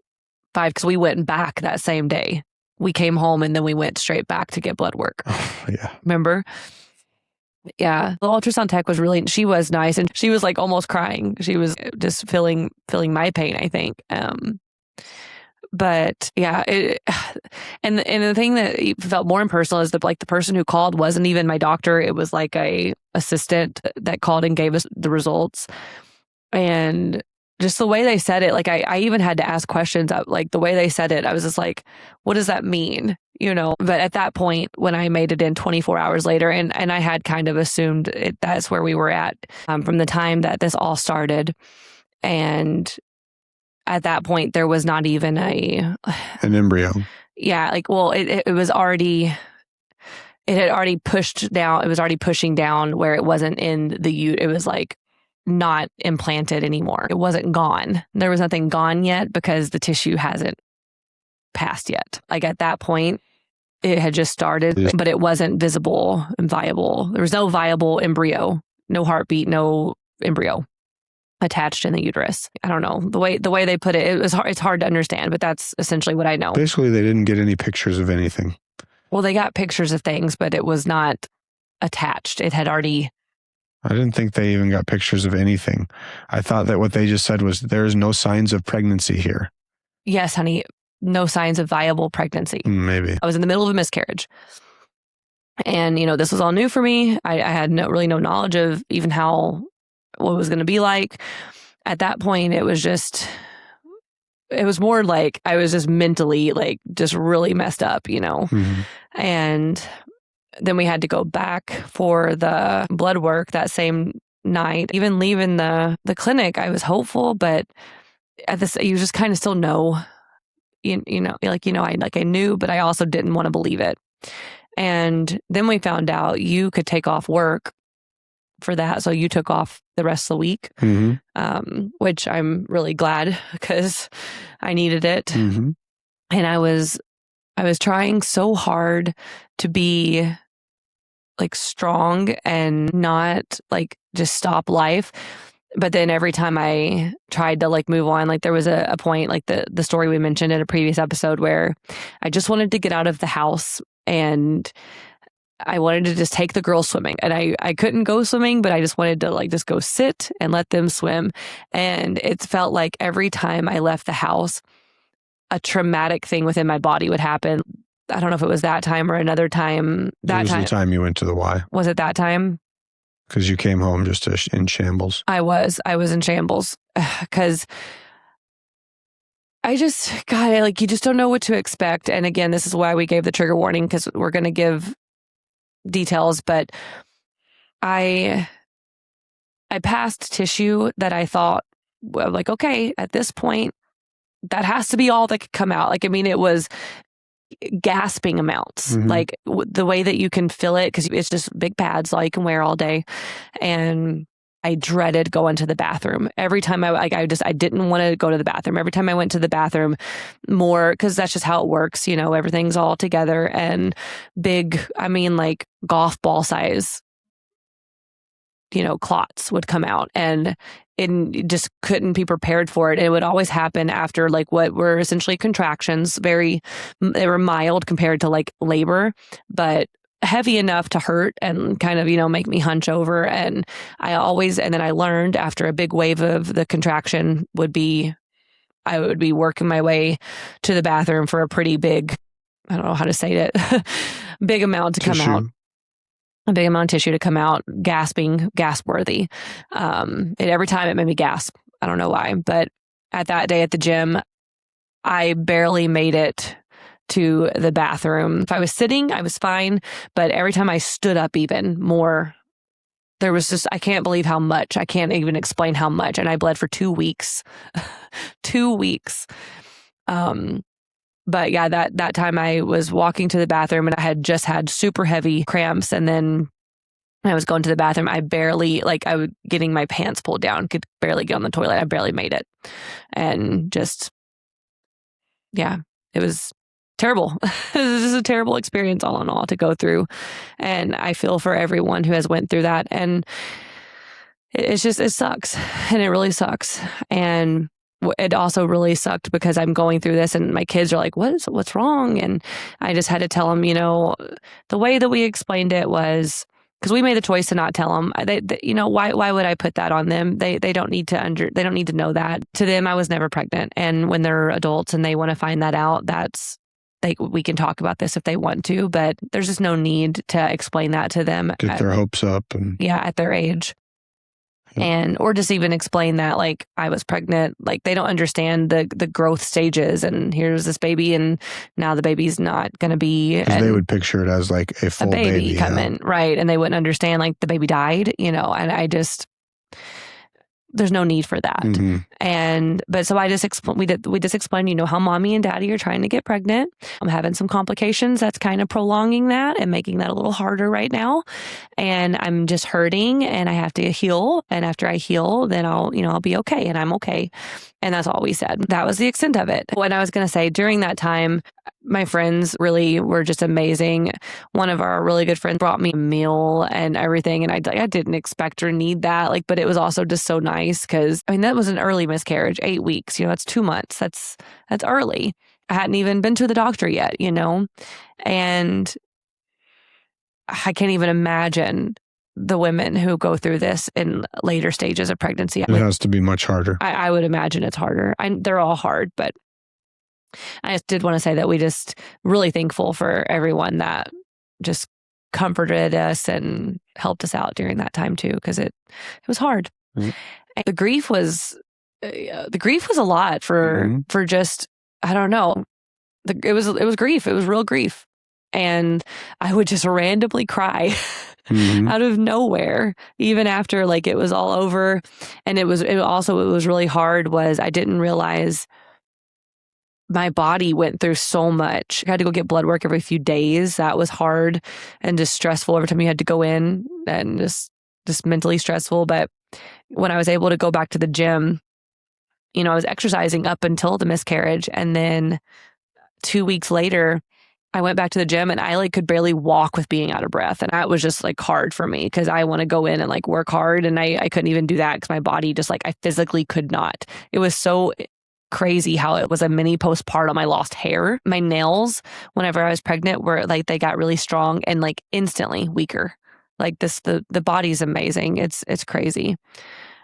S1: 5, because we went back that same day. We came home, and then we went straight back to get blood work.
S2: Yeah.
S1: Remember? Yeah. The ultrasound tech she was nice, and she was like almost crying. She was just feeling my pain, I think. But yeah, and the thing that felt more impersonal is that like the person who called wasn't even my doctor. It was like a assistant that called and gave us the results. And just the way they said it, like I even had to ask questions. Like the way they said it, I was just like, what does that mean? But at that point, when I made it in 24 hours later, and I had kind of assumed that's where we were at from the time that this all started. And at that point, there was not even an
S2: embryo.
S1: Yeah. Like, well, it was already, it had already pushed down. It was already pushing down where it wasn't in it was like not implanted anymore. It wasn't gone. There was nothing gone yet, because the tissue hasn't passed yet. Like at that point, it had just started, but it wasn't visible and viable. There was no viable embryo, no heartbeat, no embryo attached in the uterus. I don't know. The way they put it, it's hard to understand, but that's essentially what I know.
S2: Basically, they didn't get any pictures of anything.
S1: Well, they got pictures of things, but it was not attached. It had already...
S2: I didn't think they even got pictures of anything. I thought that what they just said was, there's no signs of pregnancy here.
S1: Yes, honey. No signs of viable pregnancy.
S2: Maybe.
S1: I was in the middle of a miscarriage. And, this was all new for me. I had no knowledge of even what it was going to be like. At that point, it was just, it was more like I was just mentally like just really messed up,
S2: Mm-hmm.
S1: And then we had to go back for the blood work that same night. Even leaving the clinic, I was hopeful, but at this, you just kind of still know, I knew, but I also didn't want to believe it. And then we found out you could take off work for that. So you took off the rest of the week, which I'm really glad because I needed it.
S2: Mm-hmm.
S1: And I was trying so hard to be like strong and not like just stop life. But then every time I tried to like move on, like there was a point, like the story we mentioned in a previous episode where I just wanted to get out of the house and I wanted to just take the girls swimming, and I couldn't go swimming, but I just wanted to like just go sit and let them swim. And it felt like every time I left the house, a traumatic thing within my body would happen. I don't know if it was that time or another time.
S2: It was the time you went to the Y.
S1: Was it that time?
S2: Because you came home just in shambles.
S1: I was in shambles because you just don't know what to expect. And again, this is why we gave the trigger warning, because we're going to give details, but I passed tissue that I thought, well, like, okay, at this point, that has to be all that could come out. Like, I mean, it was gasping amounts, like the way that you can feel it, because it's just big pads all you can wear all day. And I dreaded going to the bathroom. Every time I didn't want to go to the bathroom. Every time I went to the bathroom more, because that's just how it works. Everything's all together and big, I mean, like golf ball size, clots would come out, and it just couldn't be prepared for it. It would always happen after like what were essentially contractions. They were mild compared to like labor, but heavy enough to hurt and kind of, make me hunch over. And then I learned after a big wave of the contraction I would be working my way to the bathroom for a pretty big, I don't know how to say it, big amount to come out. A big amount of tissue to come out, gasp worthy. Every time it made me gasp. I don't know why, but at that day at the gym, I barely made it to the bathroom. If I was sitting, I was fine. But every time I stood up even more, there was just, I can't believe how much. I can't even explain how much. And I bled for 2 weeks. 2 weeks. But yeah, that time I was walking to the bathroom and I had just had super heavy cramps. And then I was going to the bathroom. I was getting my pants pulled down, could barely get on the toilet. I barely made it. And just, yeah, it was terrible. It was just a terrible experience all in all to go through. And I feel for everyone who has went through that. And it sucks. And it really sucks. And it also really sucked because I'm going through this and my kids are like, what's wrong? And I just had to tell them, the way that we explained it was, because we made the choice to not tell them. Why would I put that on them? They don't need to know that. To them, I was never pregnant. And when they're adults and they want to find that out, we can talk about this if they want to, but there's just no need to explain that to them.
S2: Get their hopes up.
S1: At their age. Or just even explain that like I was pregnant, like they don't understand the growth stages, and here's this baby and now the baby's not going to be.
S2: Because they would picture it as like a full baby
S1: coming, right? And they wouldn't understand like the baby died, and I just, there's no need for that. But so I just we just explained, how mommy and daddy are trying to get pregnant. I'm having some complications that's kind of prolonging that and making that a little harder right now. And I'm just hurting and I have to heal. And after I heal, then I'll be okay, and I'm okay. And that's all we said. That was the extent of it. What I was going to say, during that time, my friends really were just amazing. One of our really good friends brought me a meal and everything. And I didn't expect or need that. But it was also just so nice because, that was an early miscarriage, 8 weeks, that's 2 months. That's early. I hadn't even been to the doctor yet, and I can't even imagine the women who go through this in later stages of pregnancy.
S2: It has to be much harder.
S1: I would imagine it's harder. They're all hard, but I just did want to say that we just really thankful for everyone that just comforted us and helped us out during that time too, because it was hard. The grief was the grief was a lot for just, I don't know. It was grief. It was real grief. And I would just randomly cry out of nowhere, even after like it was all over. And it was really hard was I didn't realize my body went through so much. I had to go get blood work every few days. That was hard and just stressful every time you had to go in, and just mentally stressful. But when I was able to go back to the gym, I was exercising up until the miscarriage. And then 2 weeks later, I went back to the gym and I like could barely walk with being out of breath. And that was just like hard for me because I want to go in and like work hard. And I couldn't even do that because my body just like, I physically could not. It was so crazy how it was a mini postpartum. I lost hair. My nails, whenever I was pregnant, were like, they got really strong and like instantly weaker. Like the body's amazing. It's crazy.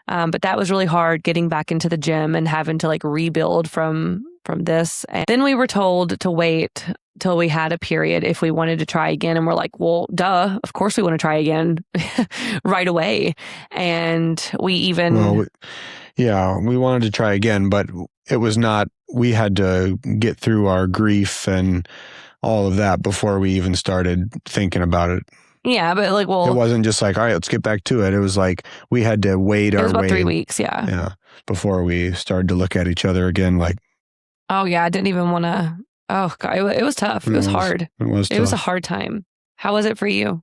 S1: But that was really hard getting back into the gym and having to like rebuild from this. And then we were told to wait till we had a period if we wanted to try again. And we're like, well, duh, of course we want to try again right away. And we
S2: wanted to try again, but it was not, we had to get through our grief and all of that before we even started thinking about it.
S1: Yeah, but like, well,
S2: it wasn't just like, all right, let's get back to it. It was like we had to wait our way.
S1: It was about 3 weeks,
S2: yeah, before we started to look at each other again. Like,
S1: oh yeah, I didn't even want to. Oh God, it was tough. It was hard. It was a hard time. How was it for you?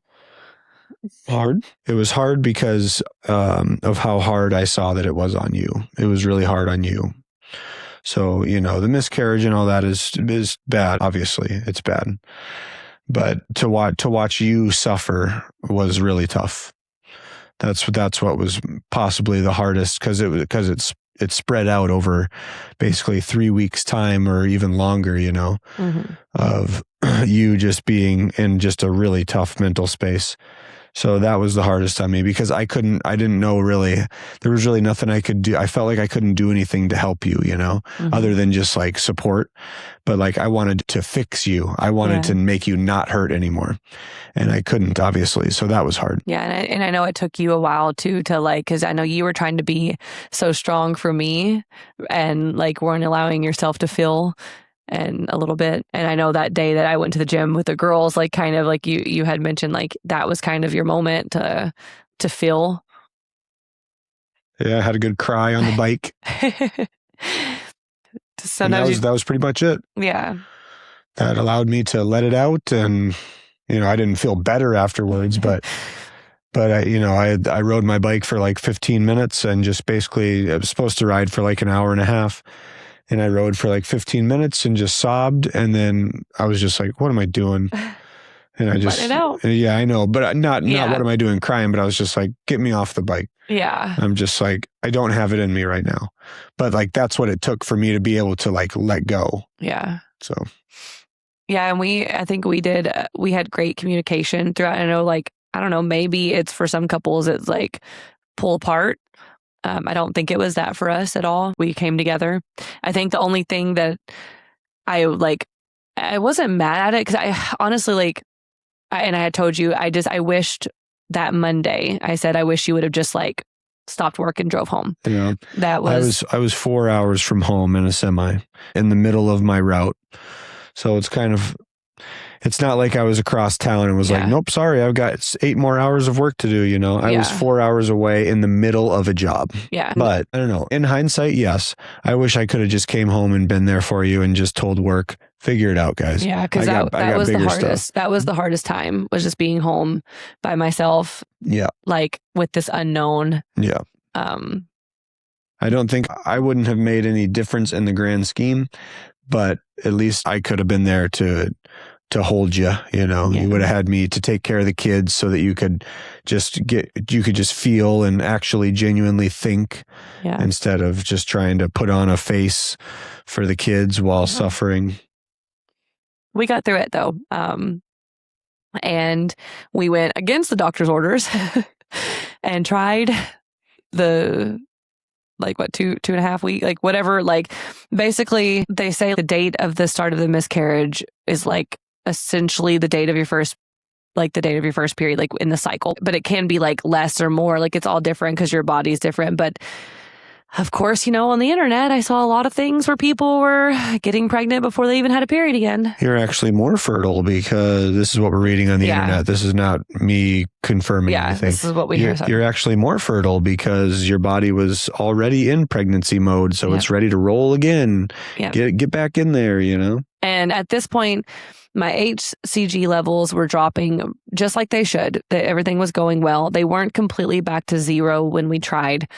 S2: Hard. It was hard because of how hard I saw that it was on you. It was really hard on you. So, the miscarriage and all that is bad. Obviously, it's bad. But to watch you suffer was really tough. That's what was possibly the hardest because it spread out over basically 3 weeks time or even longer, of you just being in just a really tough mental space. So that was the hardest on me because I didn't know really, there was really nothing I could do. I felt like I couldn't do anything to help you, other than just like support. But like I wanted to fix you. I wanted to make you not hurt anymore. And I couldn't, obviously. So that was hard.
S1: Yeah. And I know it took you a while too to like, because I know you were trying to be so strong for me and like weren't allowing yourself to feel and a little bit. And I know that day that I went to the gym with the girls, like kind of like you had mentioned, like that was kind of your moment to feel.
S2: Yeah, I had a good cry on the bike.
S1: Sometimes
S2: that was pretty much it.
S1: Yeah.
S2: That allowed me to let it out, and I didn't feel better afterwards, but I rode my bike for like 15 minutes and just basically I was supposed to ride for like an hour and a half. And I rode for like 15 minutes and just sobbed. And then I was just like, what am I doing? And I just,
S1: let it out.
S2: Yeah, I know, but not what am I doing crying, but I was just like, get me off the bike.
S1: Yeah.
S2: I'm just like, I don't have it in me right now. But like, that's what it took for me to be able to like, let go.
S1: Yeah.
S2: So.
S1: Yeah. And I think we had great communication throughout. I know, like, I don't know, maybe it's for some couples, it's like pull apart. I don't think it was that for us at all. We came together. I think the only thing that I wasn't mad at it because I honestly and I had told you, I wished that Monday, I said, I wish you would have just like stopped work and drove home.
S2: Yeah.
S1: That was.
S2: I was 4 hours from home in a semi in the middle of my route. So it's not like I was across town and was like, nope, sorry, I've got 8 more hours of work to do. I was 4 hours away in the middle of a job.
S1: Yeah.
S2: But I don't know. In hindsight, yes, I wish I could have just came home and been there for you and just told work, figure it out, guys.
S1: Yeah. Cause that was the hardest. That was the hardest time, was just being home by myself.
S2: Yeah.
S1: Like with this unknown.
S2: Yeah. I don't think I wouldn't have made any difference in the grand scheme, but at least I could have been there to hold you, You would have had me to take care of the kids so that you could just feel and actually genuinely think instead of just trying to put on a face for the kids while suffering.
S1: We got through it though. And we went against the doctor's orders and tried the like what, 2.5 weeks, like whatever, like basically they say the date of the start of the miscarriage is like essentially the date of your first period, like in the cycle, but it can be like less or more, like it's all different because your body's different. But of course, on the internet, I saw a lot of things where people were getting pregnant before they even had a period again.
S2: You're actually more fertile because this is what we're reading on the internet. This is not me confirming anything.
S1: This is what we hear.
S2: You're actually more fertile because your body was already in pregnancy mode, so it's ready to roll again. Get back in there,
S1: And at this point, my HCG levels were dropping just like they should. Everything was going well. They weren't completely back to zero when we tried.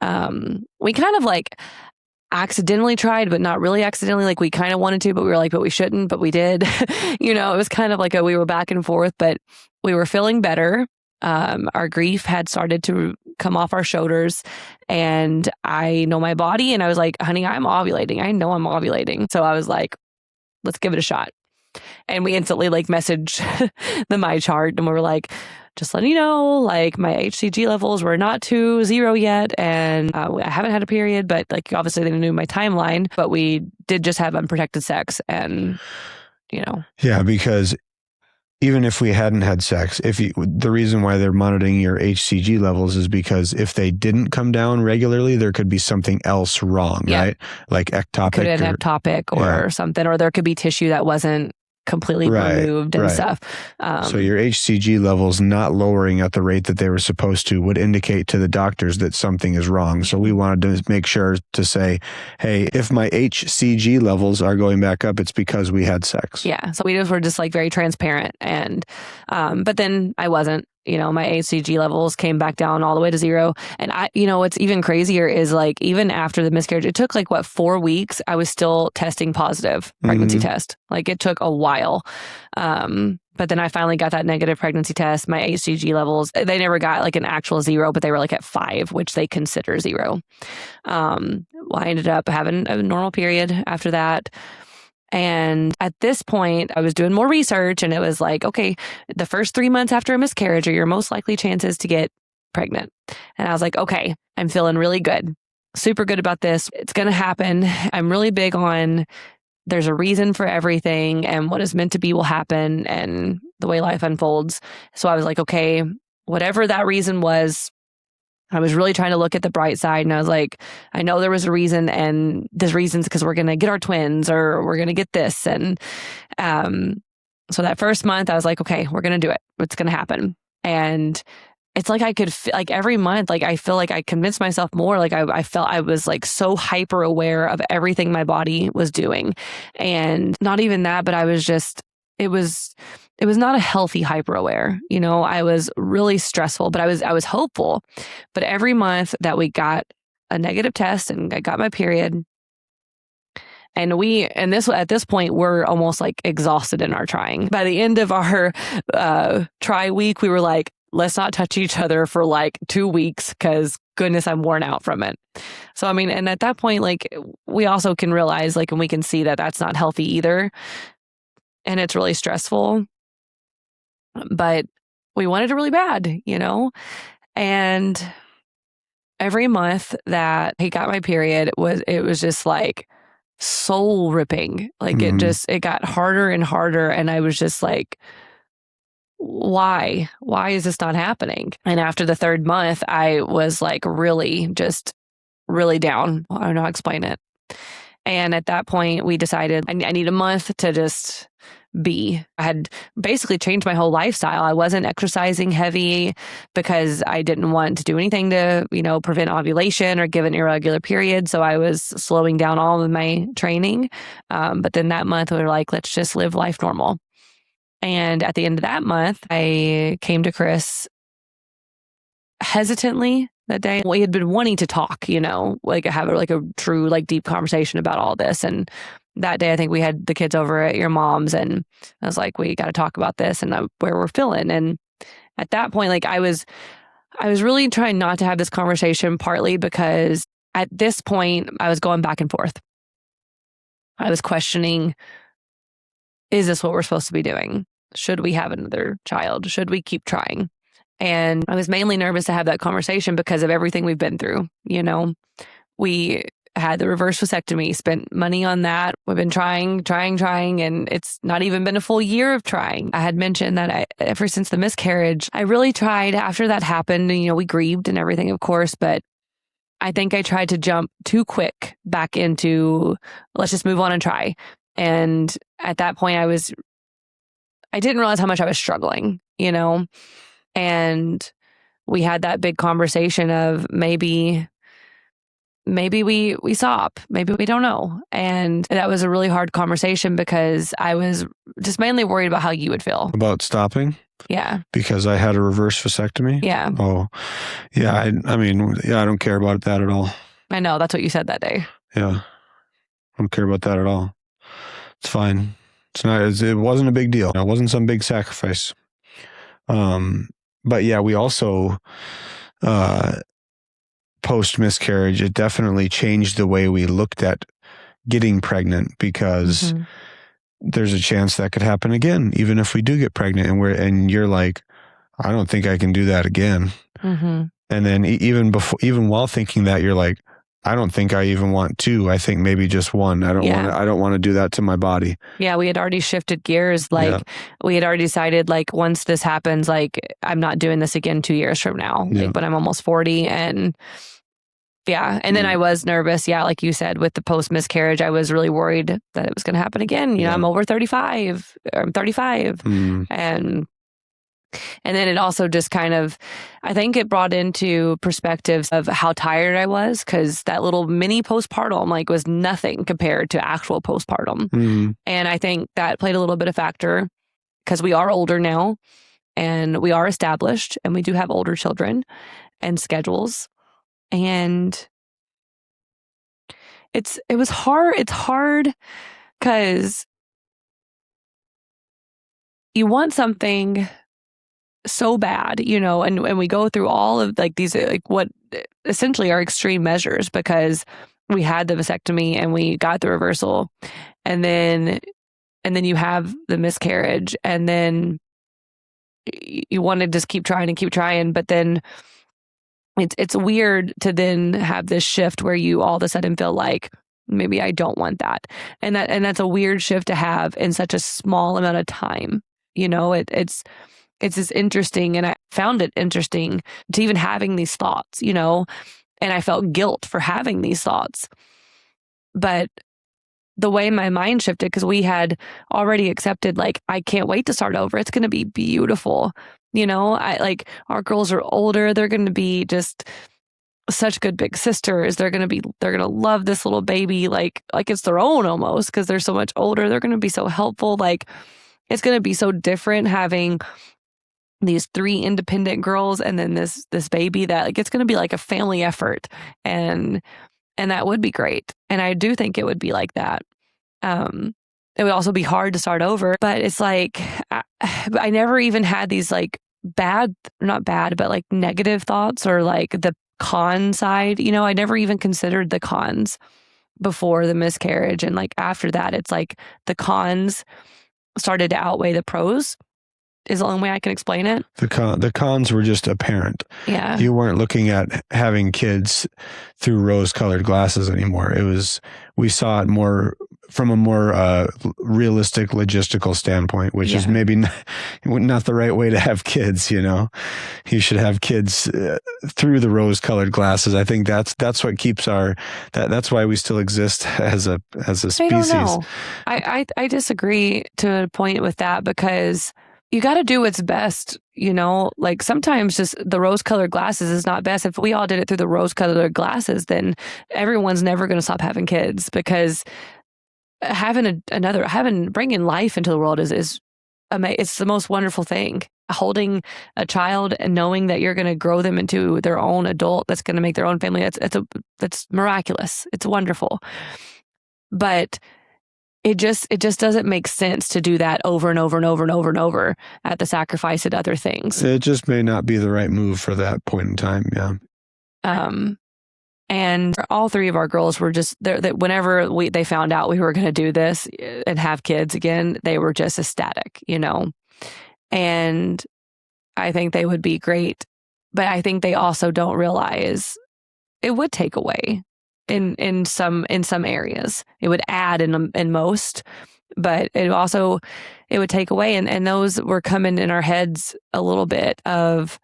S1: We kind of like accidentally tried, but not really accidentally. Like we kind of wanted to, but we were like, but we shouldn't, but we did. It was kind of like we were back and forth, but we were feeling better. Our grief had started to come off our shoulders, and I know my body, and I was like, honey, I'm ovulating. I know I'm ovulating. So I was like, let's give it a shot. And we instantly messaged the My Chart, and we were like, just letting you know, my HCG levels were not to zero yet, and I haven't had a period, but obviously they knew my timeline, but we did just have unprotected sex, and
S2: Yeah, because even if we hadn't had sex, the reason why they're monitoring your HCG levels is because if they didn't come down regularly, there could be something else wrong, right? Like ectopic.
S1: Could have been ectopic or something, or there could be tissue that wasn't completely removed and stuff.
S2: So your HCG levels not lowering at the rate that they were supposed to would indicate to the doctors that something is wrong. So we wanted to make sure to say, hey, if my HCG levels are going back up, it's because we had sex.
S1: Yeah. So we were just very transparent. And, but then I wasn't. My HCG levels came back down all the way to zero. And what's even crazier is even after the miscarriage, it took 4 weeks. I was still testing positive pregnancy test. It took a while. But then I finally got that negative pregnancy test. My HCG levels, they never got an actual zero, but they were at 5, which they consider zero. I ended up having a normal period after that. And at this point, I was doing more research, and it was okay, the first 3 months after a miscarriage are your most likely chances to get pregnant. And I was like, okay, I'm feeling really good, super good about this. It's going to happen. I'm really big on there's a reason for everything, and what is meant to be will happen, and the way life unfolds. So I was like, okay, whatever that reason was, I was really trying to look at the bright side, and I was like, I know there was a reason, and this reason's because we're going to get our twins, or we're going to get this. And so that first month I was like, okay, we're going to do it. It's going to happen. And it's I could every month, I feel I convinced myself more. I felt I was so hyper aware of everything my body was doing. And not even that, but I was just, it was not a healthy hyper aware. I was really stressful, but I was hopeful. But every month that we got a negative test and I got my period, and at this point, we're almost exhausted in our trying. By the end of our try week, we were like, let's not touch each other for 2 weeks, because goodness, I'm worn out from it. So, and at that point, we also can realize, and we can see that that's not healthy either. And it's really stressful. But we wanted it really bad, and every month that he got my period, it was just soul ripping. It got harder and harder. And I was just why is this not happening? And after the third month, I was really down. I don't know how to explain it. And at that point we decided I need a month to just be. I had basically changed my whole lifestyle. I wasn't exercising heavy because I didn't want to do anything to, prevent ovulation or give an irregular period. So I was slowing down all of my training. But then that month we were like, let's just live life normal. And at the end of that month, I came to Kris hesitantly that day. We had been wanting to talk, have a true, deep conversation about all this. And that day, I think we had the kids over at your mom's, and I was like, we got to talk about this and where we're feeling. And at that point, I was really trying not to have this conversation, partly because at this point I was going back and forth. I was questioning, is this what we're supposed to be doing? Should we have another child? Should we keep trying? And I was mainly nervous to have that conversation because of everything we've been through. We had the reverse vasectomy, spent money on that. We've been trying, and it's not even been a full year of trying. I had mentioned that ever since the miscarriage, I really tried. After that happened, we grieved and everything, of course, but I think I tried to jump too quick back into, let's just move on and try. And at that point I didn't realize how much I was struggling, and we had that big conversation of maybe we stop, maybe we don't know. And that was a really hard conversation because I was just mainly worried about how you would feel.
S2: About stopping?
S1: Yeah.
S2: Because I had a reverse vasectomy?
S1: Yeah.
S2: Oh, yeah. I mean, I don't care about that at all.
S1: I know. That's what you said that day.
S2: Yeah. I don't care about that at all. It's fine. It wasn't a big deal. It wasn't some big sacrifice. But yeah, we also, post miscarriage, it definitely changed the way we looked at getting pregnant because there's a chance that could happen again, even if we do get pregnant and you're like, I don't think I can do that again. And then even while thinking that, you're like, I don't think I even want two. I think maybe just one. I don't want to do that to my body. Yeah.
S1: We had already shifted gears. We had already decided once this happens, I'm not doing this again 2 years from now, when I'm almost 40. And yeah. And then I was nervous. Yeah. Like you said, with the post miscarriage, I was really worried that it was going to happen again. I'm over 35. I'm 35. And then it also just kind of, I think it brought into perspectives of how tired I was, because that little mini postpartum was nothing compared to actual postpartum. And I think that played a little bit of factor because we are older now and we are established and we do have older children and schedules. And it was hard. It's hard because you want something so bad, and we go through all of these, what essentially are extreme measures because we had the vasectomy and we got the reversal and then you have the miscarriage and then you want to just keep trying. But then it's weird to then have this shift where you all of a sudden feel like maybe I don't want that. And that's a weird shift to have in such a small amount of time. It's just interesting. And I found it interesting to even having these thoughts, and I felt guilt for having these thoughts. But the way my mind shifted, because we had already accepted, I can't wait to start over. It's going to be beautiful. Our girls are older. They're going to be just such good big sisters. They're going to love this little baby like it's their own almost, because they're so much older. They're going to be so helpful. It's going to be so different having these 3 independent girls and then this baby that it's going to be like a family effort. And that would be great. And I do think it would be like that. It would also be hard to start over, but it's I never even had these not bad, but negative thoughts or the con side. I never even considered the cons before the miscarriage. And after that, it's the cons started to outweigh the pros. Is the only way I can explain it.
S2: The cons were just apparent.
S1: Yeah.
S2: You weren't looking at having kids through rose-colored glasses anymore. We saw it more from a more realistic, logistical standpoint, which is maybe not the right way to have kids. You should have kids through the rose-colored glasses. I think that's what keeps that's why we still exist as a species.
S1: I don't know. I disagree to a point with that because you got to do what's best, sometimes just the rose-colored glasses is not best. If we all did it through the rose-colored glasses, then everyone's never going to stop having kids, because bringing life into the world is it's the most wonderful thing. Holding a child and knowing that you're going to grow them into their own adult that's going to make their own family, that's miraculous. It's wonderful. But it just doesn't make sense to do that over and over and over and over and over at the sacrifice of other things.
S2: It just may not be the right move for that point in time. Yeah.
S1: And all 3 of our girls were just there. That whenever they found out we were going to do this and have kids again, they were just ecstatic, And I think they would be great, but I think they also don't realize it would take away. In some areas, it would add in most, but it would take away. And those were coming in our heads a little bit of,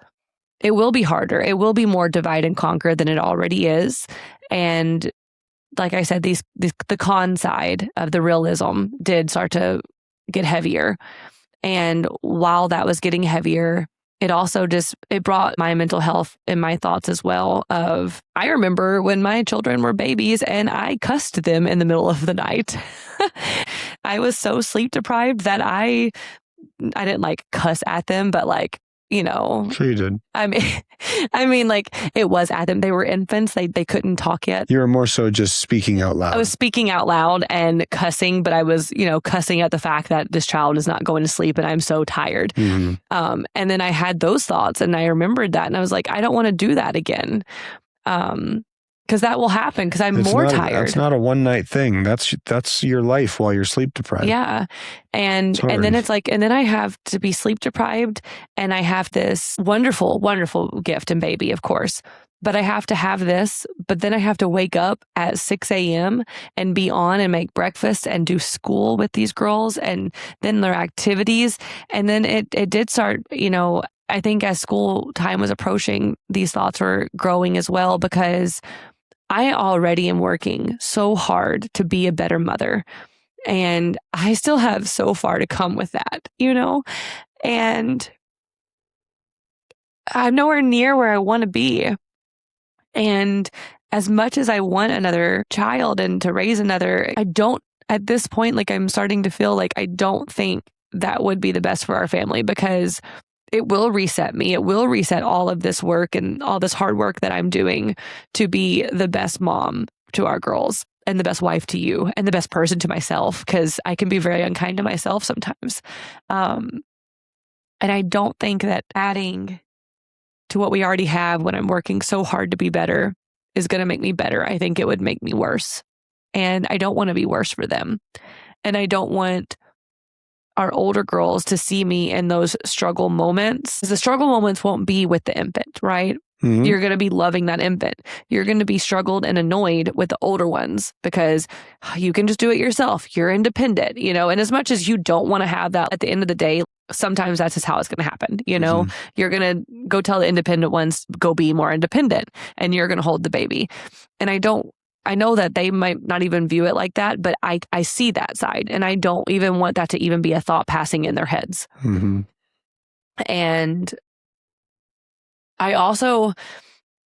S1: it will be harder. It will be more divide and conquer than it already is. And like I said, the con side of the realism did start to get heavier. And while that was getting heavier, it also it brought my mental health and my thoughts as well I remember when my children were babies and I cussed them in the middle of the night. I was so sleep deprived that I didn't like cuss at them, but like, you know.
S2: Sure you did.
S1: I mean, like it was at them. They were infants. They couldn't talk yet.
S2: You were more so just speaking out loud.
S1: I was speaking out loud and cussing, but I was, cussing at the fact that this child is not going to sleep and I'm so tired. And then I had those thoughts and I remembered that and I was like, I don't want to do that again. Because that will happen because I'm more tired.
S2: That's not a one night thing. That's your life while you're sleep deprived.
S1: Yeah. And then it's like, and then I have to be sleep deprived and I have this wonderful, wonderful gift and baby, of course. But I have to have this, but then I have to wake up at 6 a.m. and be on and make breakfast and do school with these girls and then their activities. And then it did start, I think as school time was approaching, these thoughts were growing as well because I already am working so hard to be a better mother. And I still have so far to come with that, and I'm nowhere near where I want to be. And as much as I want another child and to raise another, I don't, at this point, like I'm starting to feel like I don't think that would be the best for our family because it will reset me. It will reset all of this work and all this hard work that I'm doing to be the best mom to our girls and the best wife to you and the best person to myself because I can be very unkind to myself sometimes. And I don't think that adding to what we already have when I'm working so hard to be better is going to make me better. I think it would make me worse. And I don't want to be worse for them. And I don't want our older girls to see me in those struggle moments. The struggle moments won't be with the infant, right? Mm-hmm. You're going to be loving that infant. You're going to be struggled and annoyed with the older ones because you can just do it yourself. You're independent, and as much as you don't want to have that at the end of the day, sometimes that's just how it's going to happen. Mm-hmm. You're going to go tell the independent ones, go be more independent and you're going to hold the baby. And I know that they might not even view it like that, but I see that side and I don't even want that to even be a thought passing in their heads. Mm-hmm. And I also,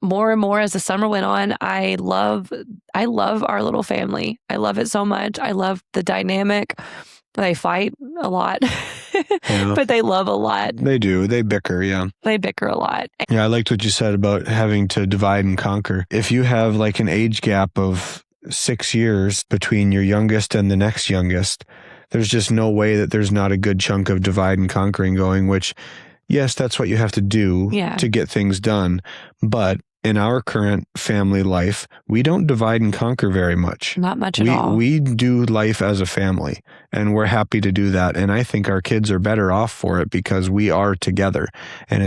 S1: more and more as the summer went on, I love our little family. I love it so much. I love the dynamic. They fight a lot, but they love a lot.
S2: They do. They bicker, yeah.
S1: They bicker a lot.
S2: Yeah, I liked what you said about having to divide and conquer. If you have like an age gap of 6 years between your youngest and the next youngest, there's just no way that there's not a good chunk of divide and conquering going, which, yes, that's what you have to do to get things done. But in our current family life, we don't divide and conquer very much.
S1: Not much at all.
S2: We do life as a family, and we're happy to do that. And I think our kids are better off for it because we are together. And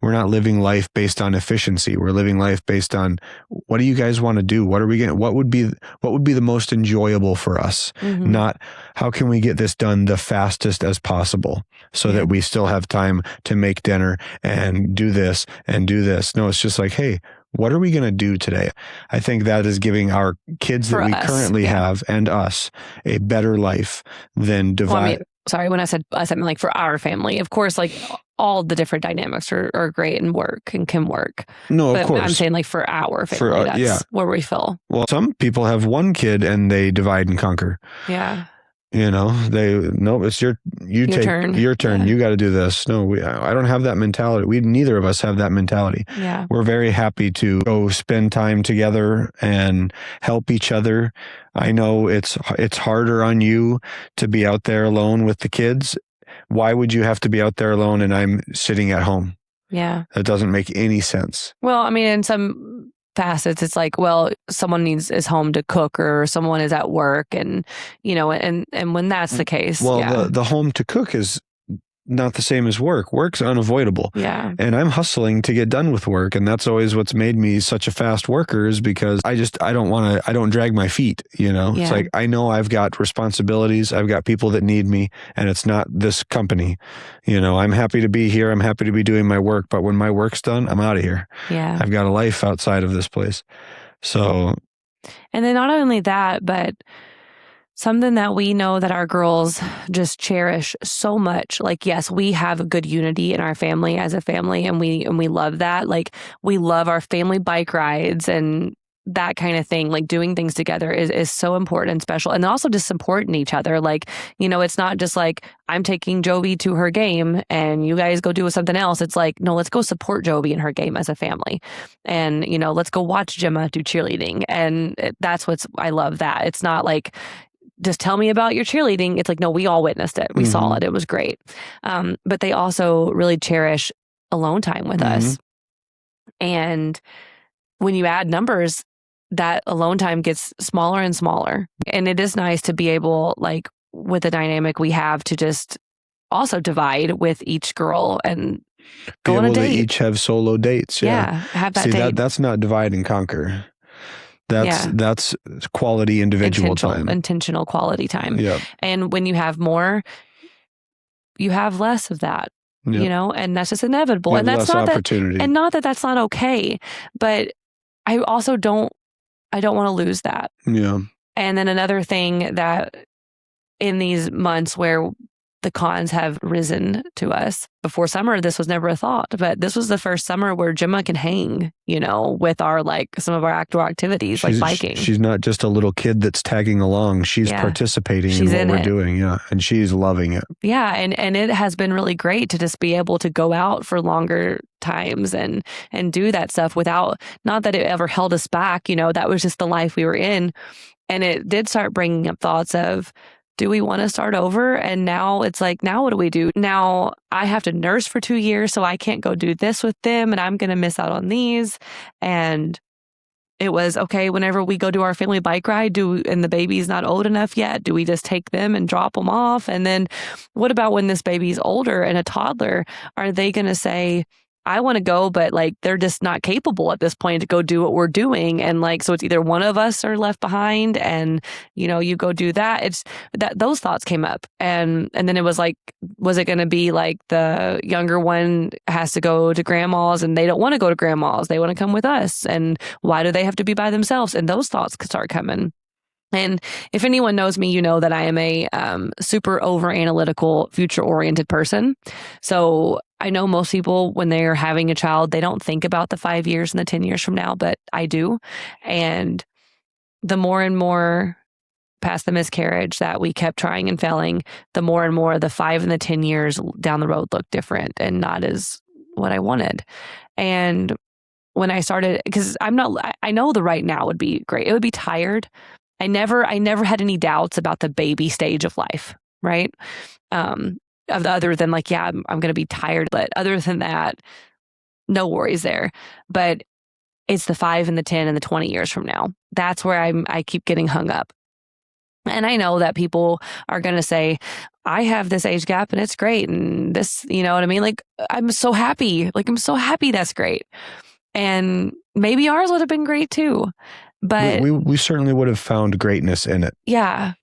S2: we're not living life based on efficiency. We're living life based on what do you guys want to do? What would be the most enjoyable for us? Mm-hmm. Not how can we get this done the fastest as possible so that we still have time to make dinner and do this and do this. No, it's just like, hey, what are we going to do today? I think that is giving our kids that we currently have and us a better life than divide.
S1: Well, I mean, sorry, when I said us, I mean like for our family. Of course, like all the different dynamics are great and work and can work.
S2: No, of course.
S1: I'm saying like for our family, that's where we feel.
S2: Well, some people have one kid and they divide and conquer.
S1: Yeah.
S2: It's your turn. Your turn. Yeah. You got to do this. No, I don't have that mentality. Neither of us have that mentality.
S1: Yeah.
S2: We're very happy to go spend time together and help each other. I know it's harder on you to be out there alone with the kids. Why would you have to be out there alone and I'm sitting at home?
S1: Yeah.
S2: That doesn't make any sense.
S1: Well, I mean, in some facets, it's like, well, someone is home to cook or someone is at work and, and when that's the case.
S2: Well, the home to cook is not the same as work. Work's unavoidable.
S1: Yeah.
S2: And I'm hustling to get done with work. And that's always what's made me such a fast worker, is because I don't drag my feet, you know?
S1: Yeah.
S2: It's like, I know I've got responsibilities. I've got people that need me, and it's not this company. You know, I'm happy to be here. I'm happy to be doing my work, but when my work's done, I'm out of here.
S1: Yeah.
S2: I've got a life outside of this place. So.
S1: And then not only that, but something that we know that our girls just cherish so much. Like, yes, we have a good unity in our family as a family, and we love that. Like, we love our family bike rides and that kind of thing. Like, doing things together is so important and special, and also just supporting each other. Like, you know, it's not just like I'm taking Jovi to her game and you guys go do something else. It's like, no, let's go support Jovi in her game as a family, and you know, let's go watch Gemma do cheerleading. And I love that. It's not like, just tell me about your cheerleading. It's like, no, we all witnessed it. We saw it. It was great. But they also really cherish alone time with us. And when you add numbers, that alone time gets smaller and smaller. And it is nice to be able, like with the dynamic we have, to just also divide with each girl and go on a date.
S2: To each have solo dates. Yeah.
S1: Have that date.
S2: That's not divide and conquer. That's quality individual time.
S1: Intentional quality time.
S2: Yeah.
S1: And when you have more, you have less of that, you know, and that's just inevitable. And that's not
S2: opportunity.
S1: And not that that's not okay, but I also don't want to lose that.
S2: Yeah.
S1: And then another thing that in these months where the cons have risen to us, before summer, this was never a thought, but this was the first summer where Gemma can hang, you know, with our, like, some of our outdoor activities, like biking.
S2: She's not just a little kid that's tagging along. She's participating in what we're doing. Yeah. And she's loving it.
S1: Yeah. And it has been really great to just be able to go out for longer times and do that stuff without, not that it ever held us back, you know, that was just the life we were in. And it did start bringing up thoughts of, do we want to start over? And now it's like, now what do we do? Now I have to nurse for 2 years, so I can't go do this with them, and I'm going to miss out on these. And it was, okay, whenever we go do our family bike ride, and the baby's not old enough yet, do we just take them and drop them off? And then what about when this baby's older and a toddler? Are they going to say, I want to go, but like they're just not capable at this point to go do what we're doing? And like, so it's either one of us are left behind and, you know, you go do that. It's that those thoughts came up. And then it was like, was it going to be like the younger one has to go to grandma's and they don't want to go to grandma's, they want to come with us? And why do they have to be by themselves? And those thoughts could start coming. And if anyone knows me, you know that I am a super over analytical, future oriented person. So I know most people, when they're having a child, they don't think about the 5 years and the 10 years from now, but I do. And the more and more past the miscarriage that we kept trying and failing, the more and more the 5 and the 10 years down the road looked different and not as what I wanted. And when I started, because I know the right now would be great. It would be tired. I never had any doubts about the baby stage of life, right? Other than like, yeah, I'm going to be tired. But other than that, no worries there. But it's the 5 and the 10 and the 20 years from now. That's where I keep getting hung up. And I know that people are going to say, I have this age gap and it's great. And this, you know what I mean? Like, I'm so happy. Like, I'm so happy that's great. And maybe ours would have been great too. But
S2: we certainly would have found greatness in it.
S1: Yeah.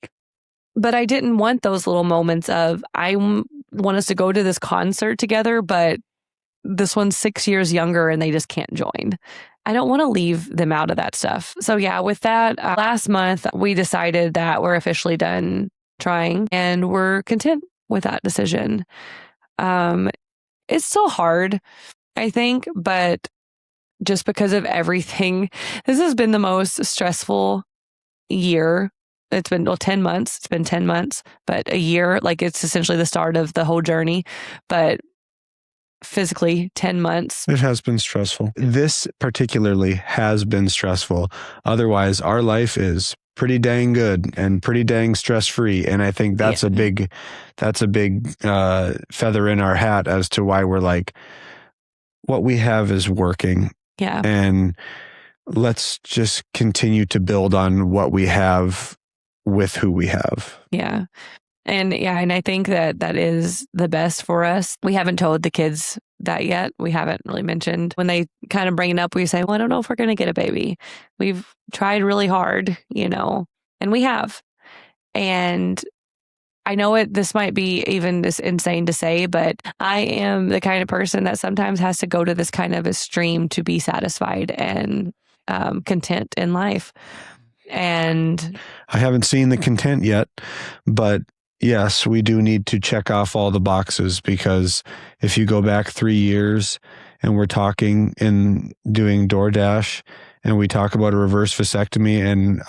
S1: But I didn't want those little moments of, I want us to go to this concert together, but this one's 6 years younger and they just can't join. I don't want to leave them out of that stuff. So yeah, with that, last month, we decided that we're officially done trying and we're content with that decision. It's still hard, I think, but just because of everything, this has been the most stressful year. It's been 10 months. It's been 10 months, but a year, like it's essentially the start of the whole journey. But physically, 10 months.
S2: It has been stressful. This particularly has been stressful. Otherwise, our life is pretty dang good and pretty dang stress-free. And I think that's a big feather in our hat as to why we're like, what we have is working.
S1: Yeah.
S2: And let's just continue to build on what we have with who we have.
S1: Yeah. And I think that is the best for us. We haven't told the kids that yet. We haven't really mentioned. When they kind of bring it up, we say, well, I don't know if we're going to get a baby. We've tried really hard, and we have. And I know this might be even this insane to say, but I am the kind of person that sometimes has to go to this kind of extreme to be satisfied and content in life. And
S2: I haven't seen the content yet, but yes, we do need to check off all the boxes, because if you go back 3 years and we're talking and doing DoorDash and we talk about a reverse vasectomy, and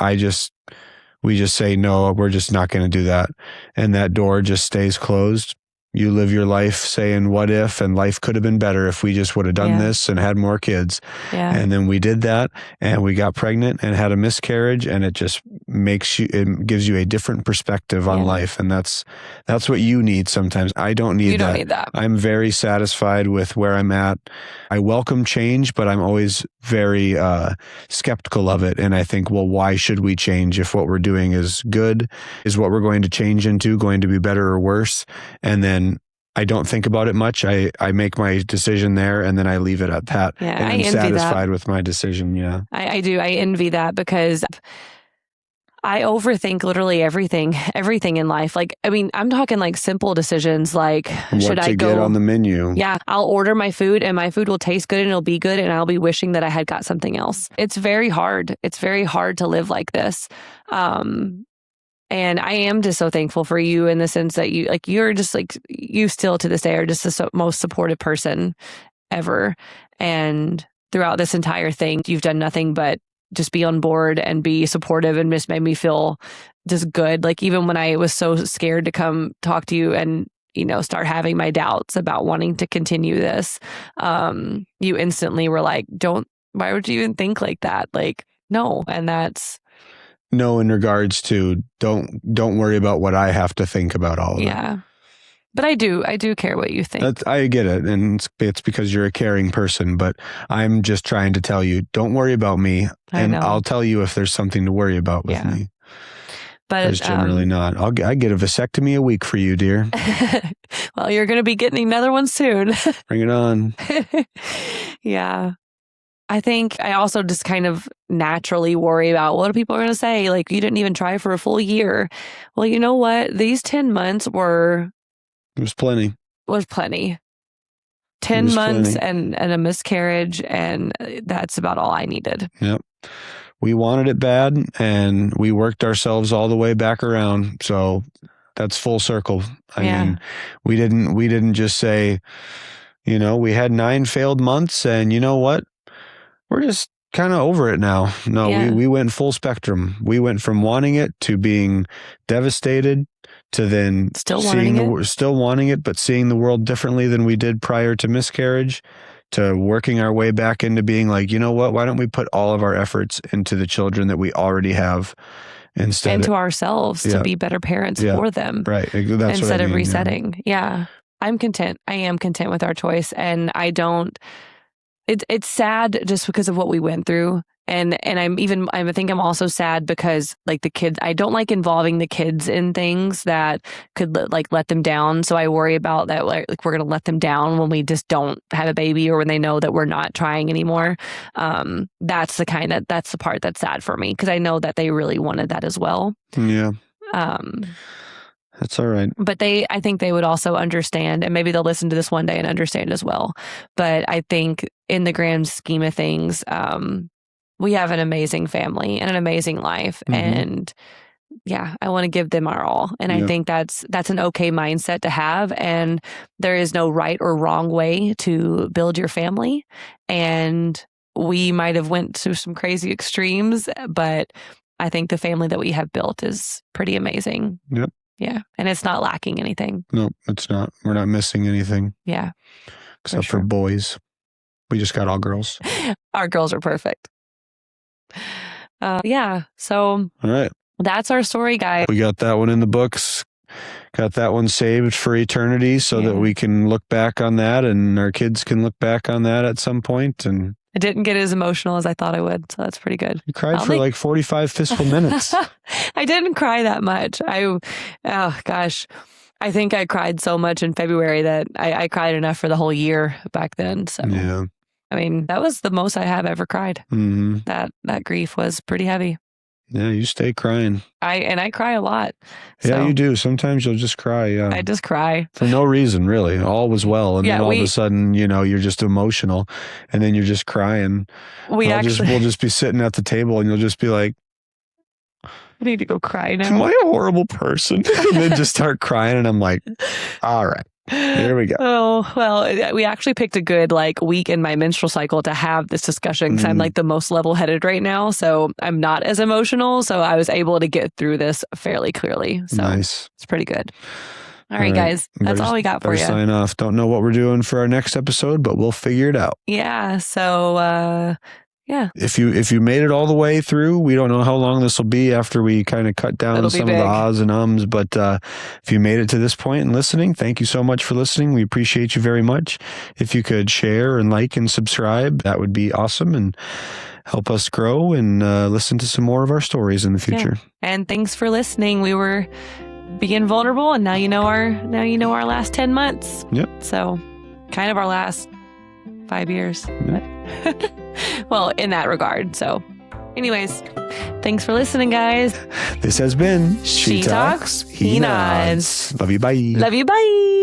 S2: we just say, no, we're just not going to do that. And that door just stays closed. You live your life saying, what if, and life could have been better if we just would have done this and had more kids.
S1: Yeah.
S2: And then we did that, and we got pregnant and had a miscarriage, and it just it gives you a different perspective on life. And that's what you need sometimes. I don't need that. You don't need that. I'm very satisfied with where I'm at. I welcome change, but I'm always very skeptical of it. And I think, well, why should we change if what we're doing is good? Is what we're going to change into going to be better or worse? And then I don't think about it much. I make my decision there, and then I leave it at that.
S1: Yeah,
S2: and I'm satisfied with my decision. Yeah,
S1: I do. I envy that, because I overthink literally everything in life. Like, I mean, I'm talking like simple decisions, like
S2: should I get on the menu?
S1: Yeah, I'll order my food, and my food will taste good and it'll be good, and I'll be wishing that I had got something else. It's very hard. It's very hard to live like this. And I am just so thankful for you in the sense that you're just like, you still to this day are just the most supportive person ever. And throughout this entire thing, you've done nothing but just be on board and be supportive, and just made me feel just good. Like, even when I was so scared to come talk to you and, start having my doubts about wanting to continue this, you instantly were like, why would you even think like that? Like, no. And that's...
S2: No, in regards to don't worry about what I have to think about all of it.
S1: Yeah. But I do care what you think.
S2: I get it. And it's because you're a caring person, but I'm just trying to tell you, don't worry about me. And I'll tell you if there's something to worry about with me. But there's generally not. I get a vasectomy a week for you, dear.
S1: Well, you're going to be getting another one soon.
S2: Bring it on.
S1: Yeah. I think I also just kind of naturally worry about what people are going to say. Like, you didn't even try for a full year. Well, you know what? These 10 months were...
S2: It was plenty.
S1: 10 months and a miscarriage, and that's about all I needed.
S2: Yep. We wanted it bad, and we worked ourselves all the way back around. So that's full circle. I mean, we didn't just say, we had 9 failed months, and you know what? We're just kind of over it now. No, we went full spectrum. We went from wanting it to being devastated to then
S1: still wanting
S2: it, but seeing the world differently than we did prior to miscarriage, to working our way back into being like, you know what? Why don't we put all of our efforts into the children that we already have instead
S1: of ourselves to be better parents for them.
S2: Right. That's
S1: instead of resetting. Yeah. I'm content. I am content with our choice, and I don't... It's sad just because of what we went through. And I think I'm also sad because, like, the kids, I don't like involving the kids in things that could let them down. So I worry about that, like we're going to let them down when we just don't have a baby, or when they know that we're not trying anymore. That's the part that's sad for me, because I know that they really wanted that as well.
S2: Yeah. That's all right.
S1: But I think they would also understand, and maybe they'll listen to this one day and understand as well. But I think in the grand scheme of things, we have an amazing family and an amazing life. Mm-hmm. And I want to give them our all. And I think that's an okay mindset to have. And there is no right or wrong way to build your family. And we might have went to some crazy extremes, but I think the family that we have built is pretty amazing.
S2: Yep.
S1: Yeah. And it's not lacking anything.
S2: No, it's not. We're not missing anything.
S1: Yeah.
S2: Except for boys. We just got all girls.
S1: Our girls are perfect. So
S2: all right.
S1: That's our story, guys.
S2: We got that one in the books. Got that one saved for eternity so that we can look back on that, and our kids can look back on that at some point. And
S1: I didn't get as emotional as I thought I would, so that's pretty good.
S2: You cried for like 45 fiscal minutes.
S1: I didn't cry that much. Oh gosh. I think I cried so much in February that I cried enough for the whole year back then. So,
S2: Yeah.
S1: I mean, that was the most I have ever cried.
S2: Mm-hmm.
S1: That grief was pretty heavy.
S2: Yeah, you stay crying.
S1: I cry a lot.
S2: Yeah,
S1: So
S2: you do. Sometimes you'll just cry. Yeah.
S1: I just cry.
S2: For no reason, really. All was well. And
S1: Yeah,
S2: then all of a sudden, you're just emotional and then you're just crying.
S1: We'll
S2: just be sitting at the table and you'll just be like,
S1: I need to go cry now.
S2: am I a horrible person? And then just start crying. And I'm like, all right. Here we go.
S1: Oh, well, we actually picked a good week in my menstrual cycle to have this discussion because I'm the most level-headed right now. So I'm not as emotional. So I was able to get through this fairly clearly. So
S2: nice.
S1: It's pretty good. All right, guys. That's all we got for you.
S2: Sign off. Don't know what we're doing for our next episode, but we'll figure it out.
S1: Yeah. So, yeah.
S2: If you made it all the way through, we don't know how long this will be after we kind of cut down some of the ahs and ums. But if you made it to this point and listening, thank you so much for listening. We appreciate you very much. If you could share and like and subscribe, that would be awesome and help us grow and listen to some more of our stories in the future.
S1: Yeah. And thanks for listening. We were being vulnerable, and now you know our last 10 months.
S2: Yep.
S1: So kind of our last 5 years.
S2: Yep.
S1: Well, in that regard. So anyways, thanks for listening, guys.
S2: This has been
S1: She Talks, He Nods.
S2: Love you. Bye.
S1: Love you. Bye.